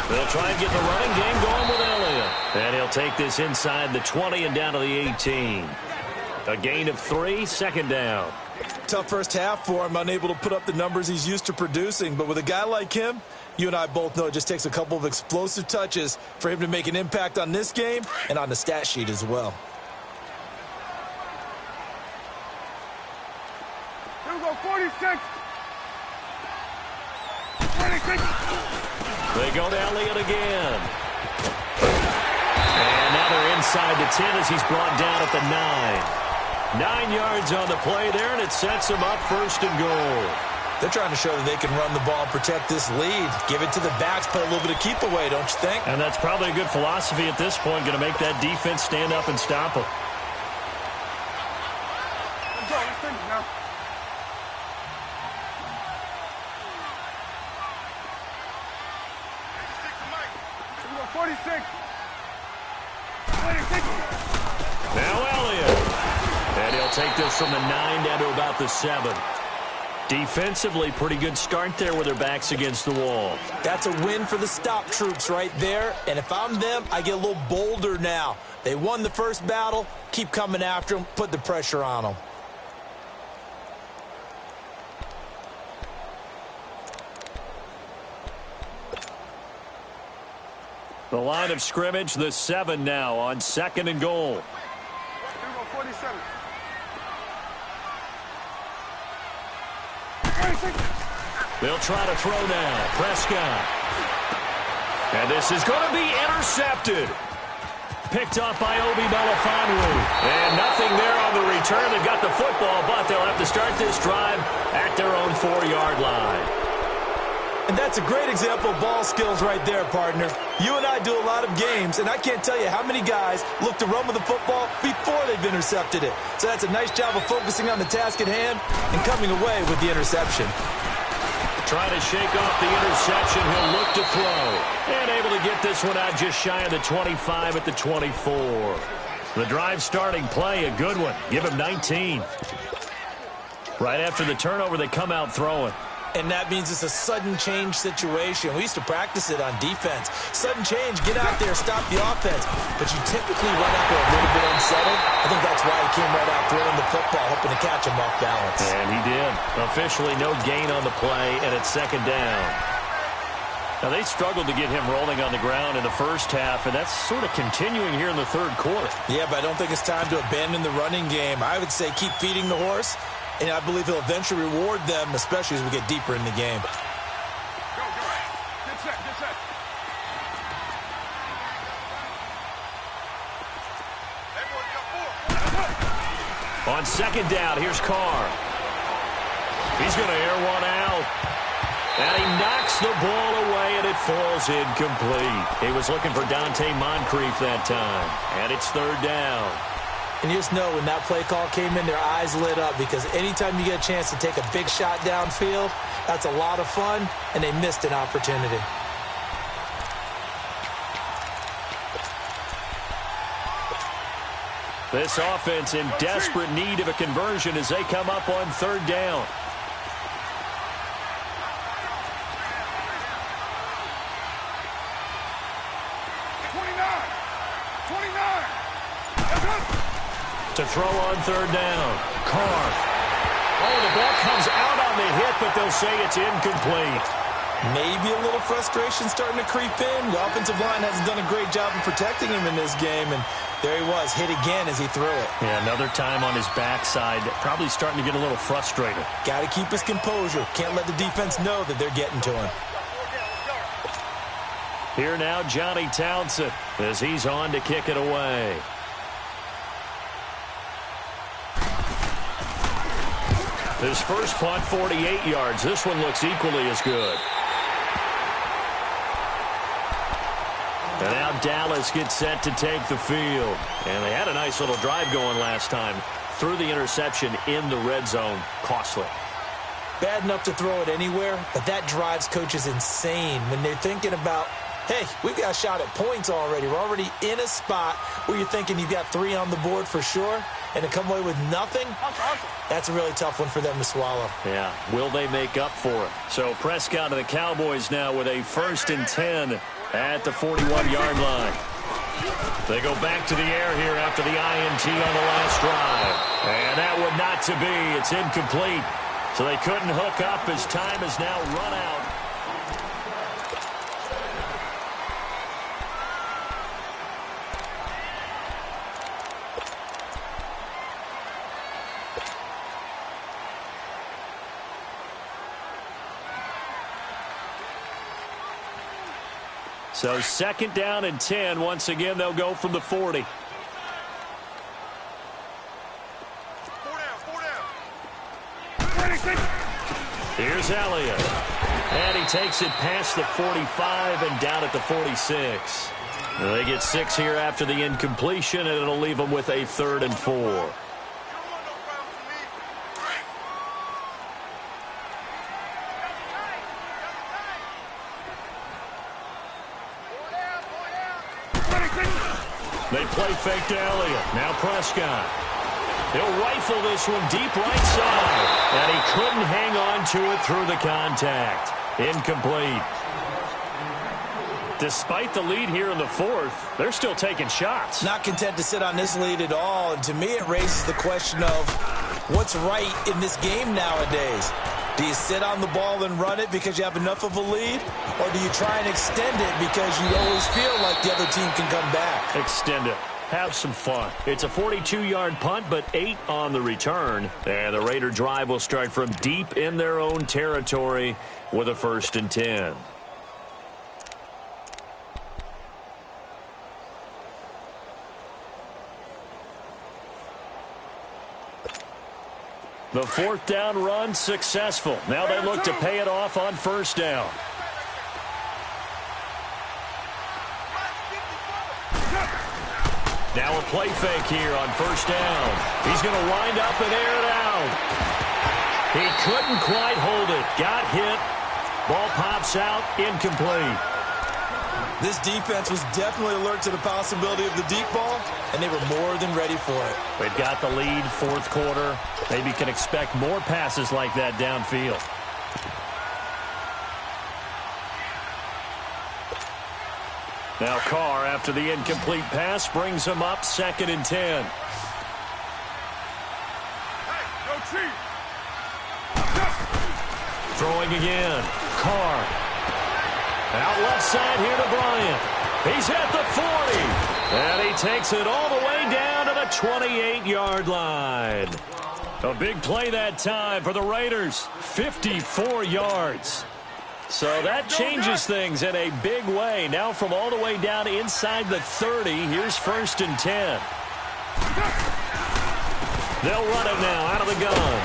Speaker 2: They'll try and get the running game going with Elliott. And he'll take this inside the 20 and down to the 18. A gain of 3, 2nd down.
Speaker 5: Tough first half for him, unable to put up the numbers he's used to producing. But with a guy like him, you and I both know it just takes a couple of explosive touches for him to make an impact on this game and on the stat sheet as well.
Speaker 4: Here we go, 46. 26.
Speaker 2: They go to Elliott again. And now they're inside the 10 as he's brought down at the 9. 9 yards on the play there, and it sets him up 1st and goal.
Speaker 5: They're trying to show that they can run the ball and protect this lead. Give it to the backs, put a little bit of keep away, don't you think?
Speaker 2: And that's probably a good philosophy at this point, going to make that defense stand up and stop them.
Speaker 4: Let's go, let's finish now. Here we go, 46. 26.
Speaker 2: Now Elliott. And he'll take this from the 9 down to about the 7. Defensively, pretty good start there with their backs against the wall.
Speaker 5: That's a win for the stop troops right there. And if I'm them, I get a little bolder now. They won the first battle. Keep coming after them. Put the pressure on them.
Speaker 2: The line of scrimmage, the 7 now on 2nd and goal.
Speaker 4: Here we go, 47. 26.
Speaker 2: They'll try to throw now. Prescott. And this is going to be intercepted. Picked up by Obi Melifonwu. And nothing there on the return. They've got the football, but they'll have to start this drive at their own 4-yard line.
Speaker 5: And that's a great example of ball skills right there, partner. You and I do a lot of games, and I can't tell you how many guys look to run with the football before they've intercepted it. So that's a nice job of focusing on the task at hand and coming away with the interception.
Speaker 2: Trying to shake off the interception. He'll look to throw. And able to get this one out just shy of the 25 at the 24. The drive starting play, a good one. Give him 19. Right after the turnover, they come out throwing.
Speaker 5: And that means it's a sudden change situation. We used to practice it on defense. Sudden change, get out there, stop the offense. But you typically run out there a little bit unsettled. I think that's why he came right out throwing the football, hoping to catch him off balance.
Speaker 2: And he did. Officially no gain on the play, and it's 2nd down. Now, they struggled to get him rolling on the ground in the first half, and that's sort of continuing here in the 3rd quarter.
Speaker 5: Yeah, but I don't think it's time to abandon the running game. I would say keep feeding the horse. And I believe he'll eventually reward them, especially as we get deeper in the game.
Speaker 4: Go, go. Get set, get set.
Speaker 2: On 2nd down, here's Carr. He's going to air one out. And he knocks the ball away, and it falls incomplete. He was looking for Dante Moncrief that time. And it's 3rd down.
Speaker 5: And you just know when that play call came in, their eyes lit up because anytime you get a chance to take a big shot downfield, that's a lot of fun, and they missed an opportunity.
Speaker 2: This offense in desperate need of a conversion as they come up on 3rd down. To throw on 3rd down. Carr. Oh, the ball comes out on the hit, but they'll say it's incomplete.
Speaker 5: Maybe a little frustration starting to creep in. The offensive line hasn't done a great job of protecting him in this game, and there he was, hit again as he threw it.
Speaker 2: Yeah, another time on his backside, probably starting to get a little frustrated.
Speaker 5: Got to keep his composure. Can't let the defense know that they're getting to him.
Speaker 2: Here now, Johnny Townsend, as he's on to kick it away. His first punt, 48 yards. This one looks equally as good. And now Dallas gets set to take the field. And they had a nice little drive going last time. Threw the interception in the red zone. Costly.
Speaker 5: Bad enough to throw it anywhere, but that drives coaches insane when they're thinking about, hey, we've got a shot at points already. We're already in a spot where you're thinking you've got 3 on the board for sure, and to come away with nothing, that's a really tough one for them to swallow.
Speaker 2: Yeah, will they make up for it? So Prescott and the Cowboys now with a 1st and 10 at the 41-yard line. They go back to the air here after the INT on the last drive. And that would not to be. It's incomplete. So they couldn't hook up as time is now run out. So 2nd down and 10. Once again, they'll go from the 40. Here's Elliott. And he takes it past the 45 and down at the 46. They get 6 here after the incompletion, and it'll leave them with a 3rd and 4. They play fake to Elliott. Now Prescott. He'll rifle this one deep right side. And he couldn't hang on to it through the contact. Incomplete. Despite the lead here in the 4th, they're still taking shots.
Speaker 5: Not content to sit on this lead at all. And to me, it raises the question of what's right in this game nowadays. Do you sit on the ball and run it because you have enough of a lead? Or do you try and extend it because you always feel like the other team can come back?
Speaker 2: Extend it. Have some fun. It's a 42-yard punt, but 8 on the return. And the Raider drive will start from deep in their own territory with a 1st and 10. The 4th down run successful. Now they look to pay it off on 1st down. Now a play fake here on 1st down. He's going to wind up and air it out. He couldn't quite hold it. Got hit. Ball pops out. Incomplete.
Speaker 5: This defense was definitely alert to the possibility of the deep ball, and they were more than ready for it.
Speaker 2: They've got the lead, 4th quarter. Maybe can expect more passes like that downfield. Now Carr, after the incomplete pass, brings him up 2nd and 10. Throwing again. Carr. Out left side here to Bryant. He's at the 40. And he takes it all the way down to the 28-yard line. A big play that time for the Raiders. 54 yards. So that changes things in a big way. Now from all the way down inside the 30, here's 1st and 10. They'll run it now out of the gun.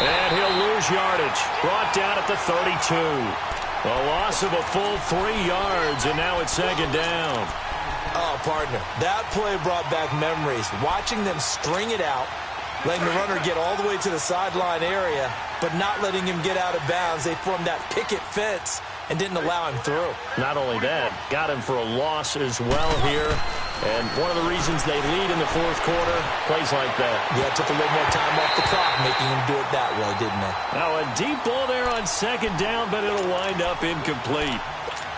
Speaker 2: And he'll lose yardage. Brought down at the 32. A loss of a full 3 yards, and now it's 2nd down.
Speaker 5: Oh, partner, that play brought back memories. Watching them string it out, letting the runner get all the way to the sideline area, but not letting him get out of bounds. They formed that picket fence and didn't allow him through.
Speaker 2: Not only that, got him for a loss as well here. And one of the reasons they lead in the 4th quarter, plays like that.
Speaker 5: Yeah, it took a little more time off the clock, making him do it that way, didn't it?
Speaker 2: Now a deep ball there on 2nd down, but it'll wind up incomplete.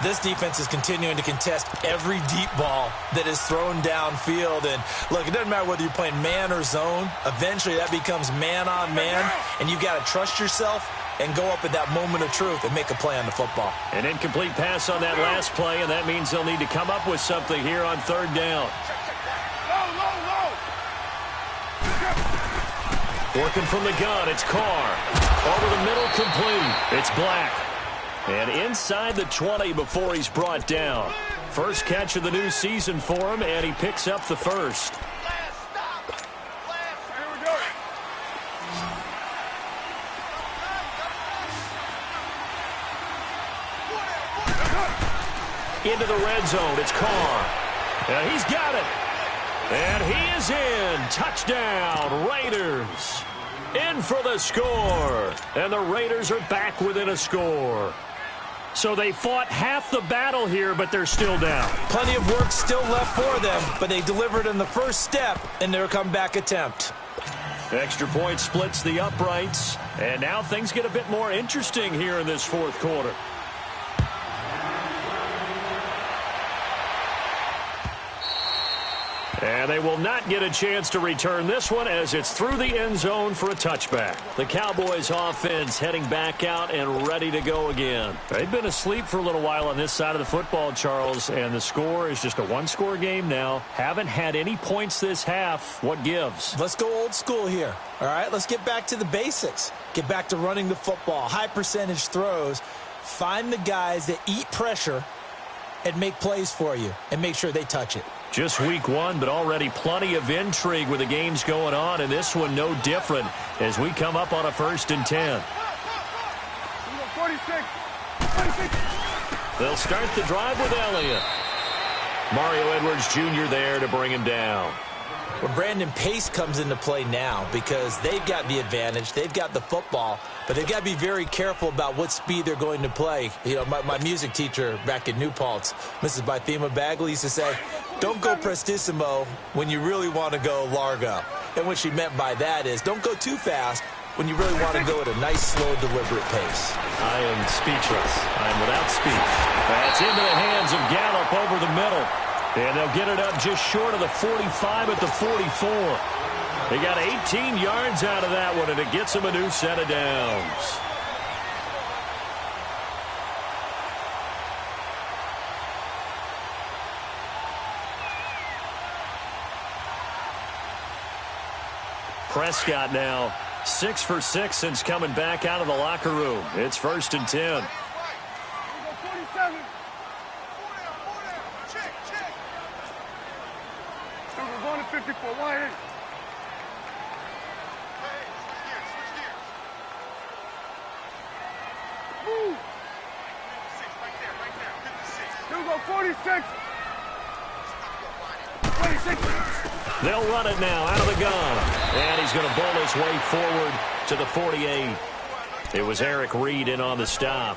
Speaker 5: This defense is continuing to contest every deep ball that is thrown downfield. And, look, it doesn't matter whether you're playing man or zone. Eventually, that becomes man-on-man, and you've got to trust yourself and go up at that moment of truth and make a play on the football.
Speaker 2: An incomplete pass on that last play, and that means they'll need to come up with something here on 3rd down. Working from the gun, it's Carr. Over the middle, complete. It's Black. And inside the 20 before he's brought down. First catch of the new season for him, and he picks up the 1st. Into the red zone, it's Carr. And he's got it. And he is in. Touchdown, Raiders. In for the score. And the Raiders are back within a score. So they fought half the battle here, but they're still down.
Speaker 5: Plenty of work still left for them, but they delivered in the first step in their comeback attempt.
Speaker 2: Extra point splits the uprights. And now things get a bit more interesting here in this 4th quarter. And they will not get a chance to return this one as it's through the end zone for a touchback. The Cowboys offense heading back out and ready to go again. They've been asleep for a little while on this side of the football, Charles, and the score is just a one-score game now. Haven't had any points this half. What gives?
Speaker 5: Let's go old school here. All right, let's get back to the basics. Get back to running the football, high percentage throws. Find the guys that eat pressure and make plays for you and make sure they touch it.
Speaker 2: Just week one, but already plenty of intrigue with the games going on, and this one no different as we come up on a 1st and 10.
Speaker 4: 46.
Speaker 2: They'll start the drive with Elliott. Mario Edwards Jr. there to bring him down.
Speaker 5: Well, Brandon, pace comes into play now because they've got the advantage. They've got the football, but they've got to be very careful about what speed they're going to play. You know, my music teacher back in New Paltz, Mrs. Bythema Bagley, used to say, don't go prestissimo when you really want to go largo. And what she meant by that is don't go too fast when you really want to go at a nice, slow, deliberate pace.
Speaker 2: I am speechless. I am without speech. That's into the hands of Gallup over the middle. And they'll get it up just short of the 45 at the 44. They got 18 yards out of that one, and it gets them a new set of downs. Prescott now 6 for 6 since coming back out of the locker room. It's 1st and 10.
Speaker 4: We're going to 54. Wide in. Move. Here we go, 46. 26.
Speaker 2: They'll run it now out of the gun. And he's going to bowl his way forward to the 48. It was Eric Reed in on the stop.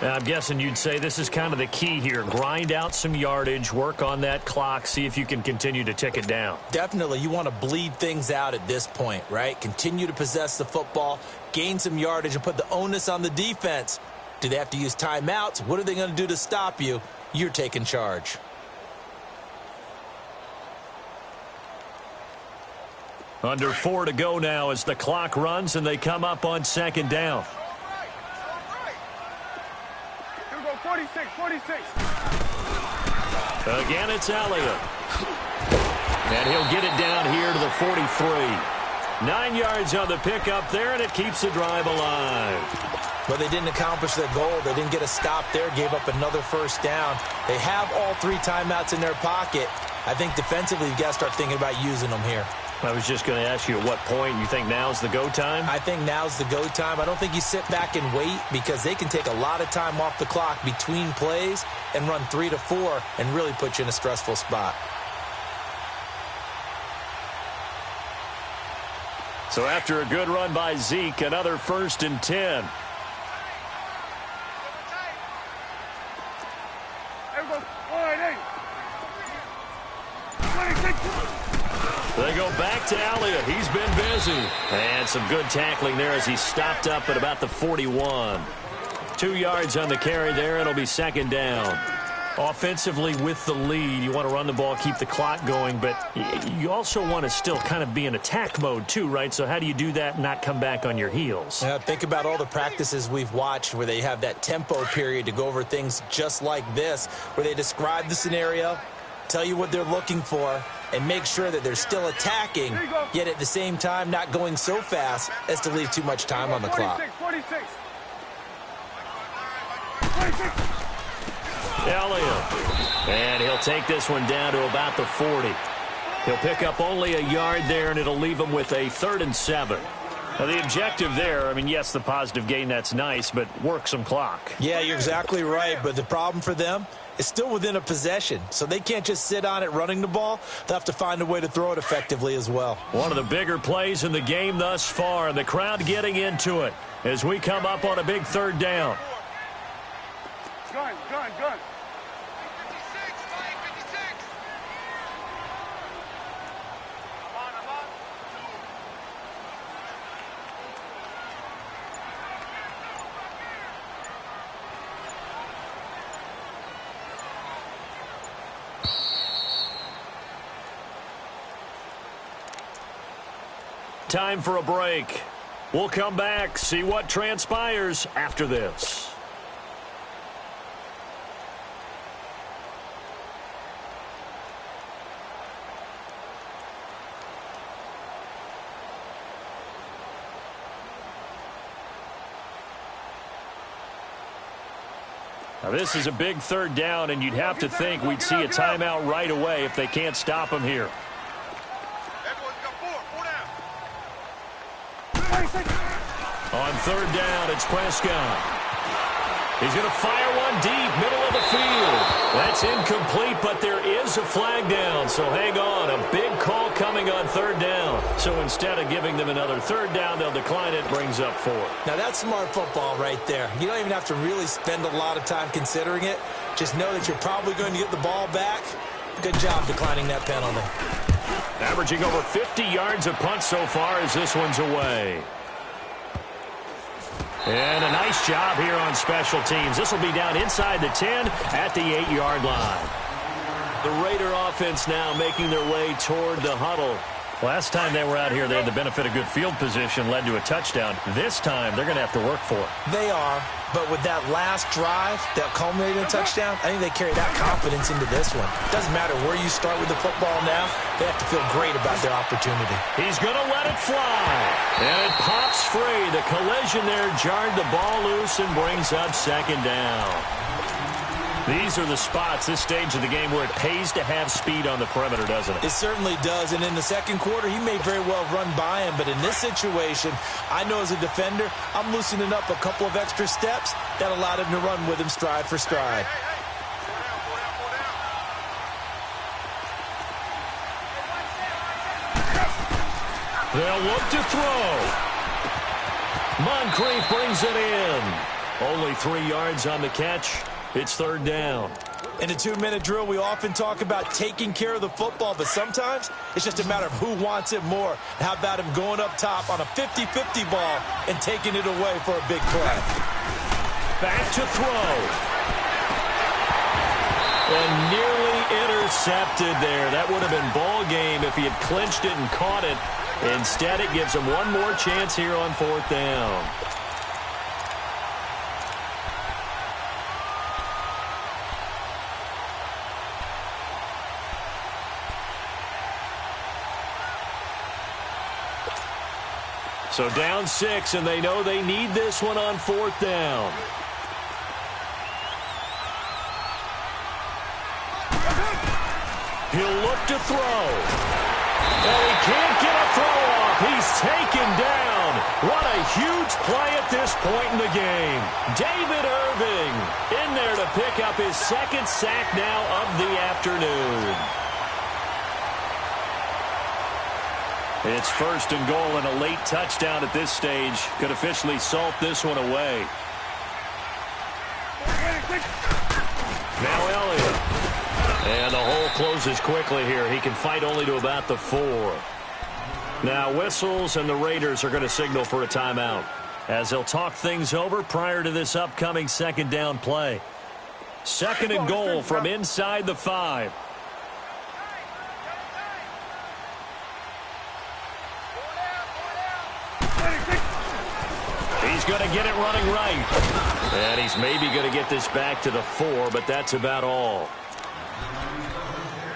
Speaker 2: I'm guessing you'd say this is kind of the key here. Grind out some yardage, work on that clock, see if you can continue to tick it down.
Speaker 5: Definitely. You want to bleed things out at this point, right? Continue to possess the football, gain some yardage, and put the onus on the defense. Do they have to use timeouts? What are they going to do to stop you? You're taking charge.
Speaker 2: Under 4 to go now as the clock runs and they come up on 2nd down.
Speaker 4: Here we go, 46, 46.
Speaker 2: Again, it's Elliott. And he'll get it down here to the 43. 9 yards on the pickup there, and it keeps the drive alive.
Speaker 5: But they didn't accomplish their goal. They didn't get a stop there, gave up another 1st down. They have all 3 timeouts in their pocket. I think defensively you've got to start thinking about using them here.
Speaker 2: I was just going to ask you at what point you think now's the go time?
Speaker 5: I think now's the go time. I don't think you sit back and wait because they can take a lot of time off the clock between plays and run 3 to 4 and really put you in a stressful spot.
Speaker 2: So after a good run by Zeke, another 1st and 10.
Speaker 4: Here we go, wide in. 26.
Speaker 2: They go back to Elliott. He's been busy. And some good tackling there as he stopped up at about the 41. 2 yards on the carry there. It'll be 2nd down. Offensively with the lead, you want to run the ball, keep the clock going, but you also want to still kind of be in attack mode too, right? So how do you do that and not come back on your heels?
Speaker 5: Think about all the practices we've watched where they have that tempo period to go over things just like this, where they describe the scenario, tell you what they're looking for, and make sure that they're still attacking, yet at the same time not going so fast as to leave too much time on the clock.
Speaker 4: 46. 26.
Speaker 2: Elliott. And he'll take this one down to about the 40. He'll pick up only a yard there, and it'll leave him with a 3rd and 7. Now, the objective there, I mean, yes, the positive gain, that's nice, but work some clock.
Speaker 5: Yeah, you're exactly right, but the problem for them is still within a possession, so they can't just sit on it running the ball. They'll have to find a way to throw it effectively as well.
Speaker 2: One of the bigger plays in the game thus far, and the crowd getting into it as we come up on a big 3rd down.
Speaker 4: Gun. 56.
Speaker 2: time for a break. We'll come back, see what transpires after this. Now, this is a big third down, and you'd have to think we'd see a timeout right away if they can't stop him here. On third down, it's Prescott. He's going to fire one deep, middle of the field. That's incomplete, but there is a flag down, so hang on. A big call coming on third down. So instead of giving them another third down, they'll decline it, brings up 4.
Speaker 5: Now, that's smart football right there. You don't even have to really spend a lot of time considering it. Just know that you're probably going to get the ball back. Good job declining that penalty.
Speaker 2: Averaging over 50 yards a punt so far as this one's away. And a nice job here on special teams. This will be down inside the 10 at the 8-yard line. The Raider offense now making their way toward the huddle. Last time they were out here, they had the benefit of good field position, led to a touchdown. This time, they're going to have to work for it.
Speaker 5: They are, but with that last drive that culminated in a touchdown, I think they carry that confidence into this one. Doesn't matter where you start with the football now, they have to feel great about their opportunity.
Speaker 2: He's going to let it fly, and it pops free. The collision there jarred the ball loose and brings up second down. These are the spots, this stage of the game, where it pays to have speed on the perimeter, doesn't it?
Speaker 5: It certainly does, and in the second quarter, he may very well run by him, but in this situation, I know as a defender, I'm loosening up a couple of extra steps that allowed him to run with him stride for stride.
Speaker 2: They'll look to throw. Moncrief brings it in. Only 3 yards on the catch. It's third down.
Speaker 5: In a 2-minute drill, we often talk about taking care of the football, but sometimes it's just a matter of who wants it more. How about him going up top on a 50-50 ball and taking it away for a big play?
Speaker 2: Back to throw. And nearly intercepted there. That would have been ball game if he had clinched it and caught it. Instead, it gives him one more chance here on fourth down. So down 6, and they know they need this one on fourth down. He'll look to throw. And he can't get a throw off. He's taken down. What a huge play at this point in the game. David Irving in there to pick up his second sack now of the afternoon. It's first and goal, and a late touchdown at this stage could officially salt this one away. Now Elliott. And the hole closes quickly here. He can fight only to about the 4. Now whistles, and the Raiders are going to signal for a timeout as they'll talk things over prior to this upcoming second down play. Second and goal from inside the 5. He's going to get it running right. And he's maybe going to get this back to the 4, but that's about all.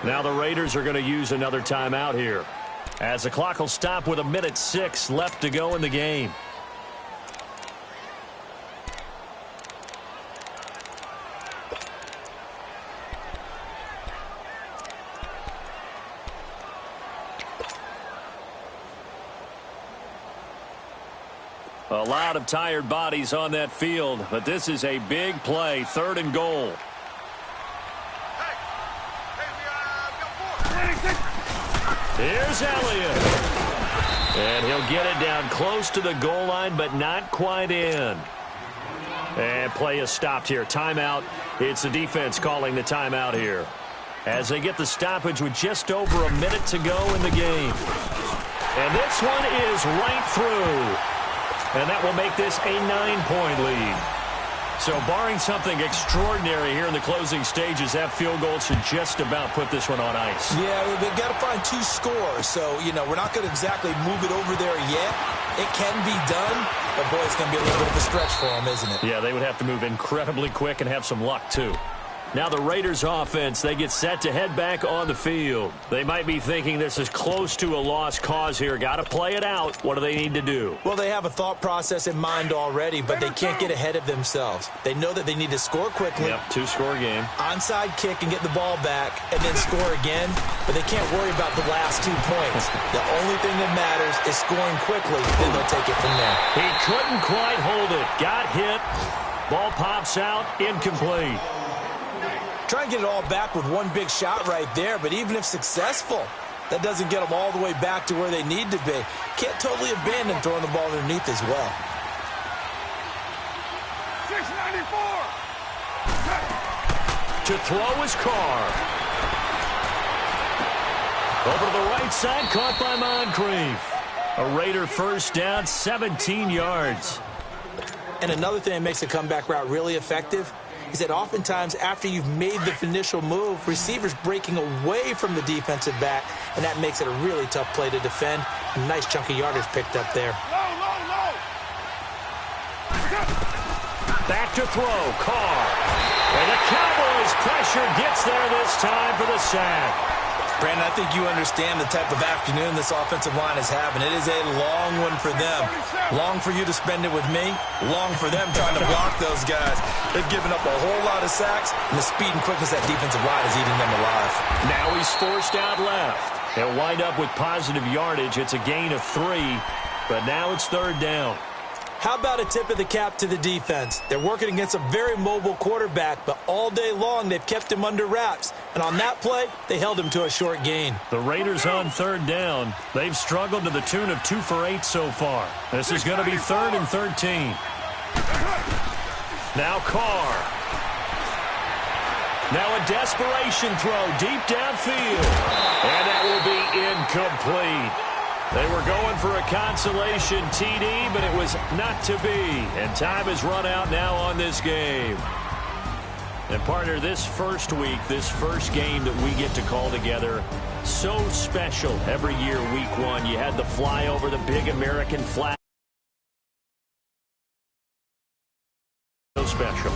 Speaker 2: Now the Raiders are going to use another timeout here, as the clock will stop with 1:06 left to go in the game. A lot of tired bodies on that field, but this is a big play, third and goal. Here's Elliott. And he'll get it down close to the goal line, but not quite in. And play is stopped here. Timeout. It's the defense calling the timeout here, as they get the stoppage with just over a minute to go in the game. And this one is right through. And that will make this a 9-point lead. So barring something extraordinary here in the closing stages, that field goal should just about put this one on ice.
Speaker 5: Yeah, they've got to find 2 scores. So, we're not going to exactly move it over there yet. It can be done, but, boy, it's going to be a little bit of a stretch for them, isn't it?
Speaker 2: Yeah, they would have to move incredibly quick and have some luck, too. Now the Raiders offense, they get set to head back on the field. They might be thinking this is close to a lost cause here. Got to play it out. What do they need to do?
Speaker 5: Well, they have a thought process in mind already, but they can't get ahead of themselves. They know that they need to score quickly.
Speaker 2: Yep, 2-score game.
Speaker 5: Onside kick and get the ball back and then score again, but they can't worry about the last 2 points. The only thing that matters is scoring quickly, then they'll take it from there.
Speaker 2: He couldn't quite hold it. Got hit. Ball pops out. Incomplete.
Speaker 5: Try and get it all back with one big shot right there, but even if successful, that doesn't get them all the way back to where they need to be. Can't totally abandon throwing the ball underneath as well.
Speaker 4: 694.
Speaker 2: To throw his car. Over to the right side, caught by Moncrief. A Raider first down, 17 yards.
Speaker 5: And another thing that makes the comeback route really effective is that oftentimes after you've made the initial move, receivers breaking away from the defensive back, and that makes it a really tough play to defend. A nice chunk of yardage picked up there.
Speaker 4: Low.
Speaker 2: Back to throw, Carr. And the Cowboys pressure gets there this time for the sack.
Speaker 5: Brandon, I think you understand the type of afternoon this offensive line is having. It is a long one for them. Long for you to spend it with me. Long for them trying to block those guys. They've given up a whole lot of sacks, and the speed and quickness that defensive line is eating them alive.
Speaker 2: Now he's forced out left. They'll wind up with positive yardage. It's a gain of 3, but now it's 3rd down.
Speaker 5: How about a tip of the cap to the defense? They're working against a very mobile quarterback, but all day long they've kept him under wraps. And on that play, they held him to a short gain.
Speaker 2: The Raiders on 3rd down. They've struggled to the tune of 2 for 8 so far. This is going to be 3rd and 13. Now Carr. Now a desperation throw deep downfield. And that will be incomplete. They were going for a consolation TD, but it was not to be. And time has run out now on this game. And, partner, this first week, this first game that we get to call together, so special every year, week 1. You had the flyover, the big American flag. So special.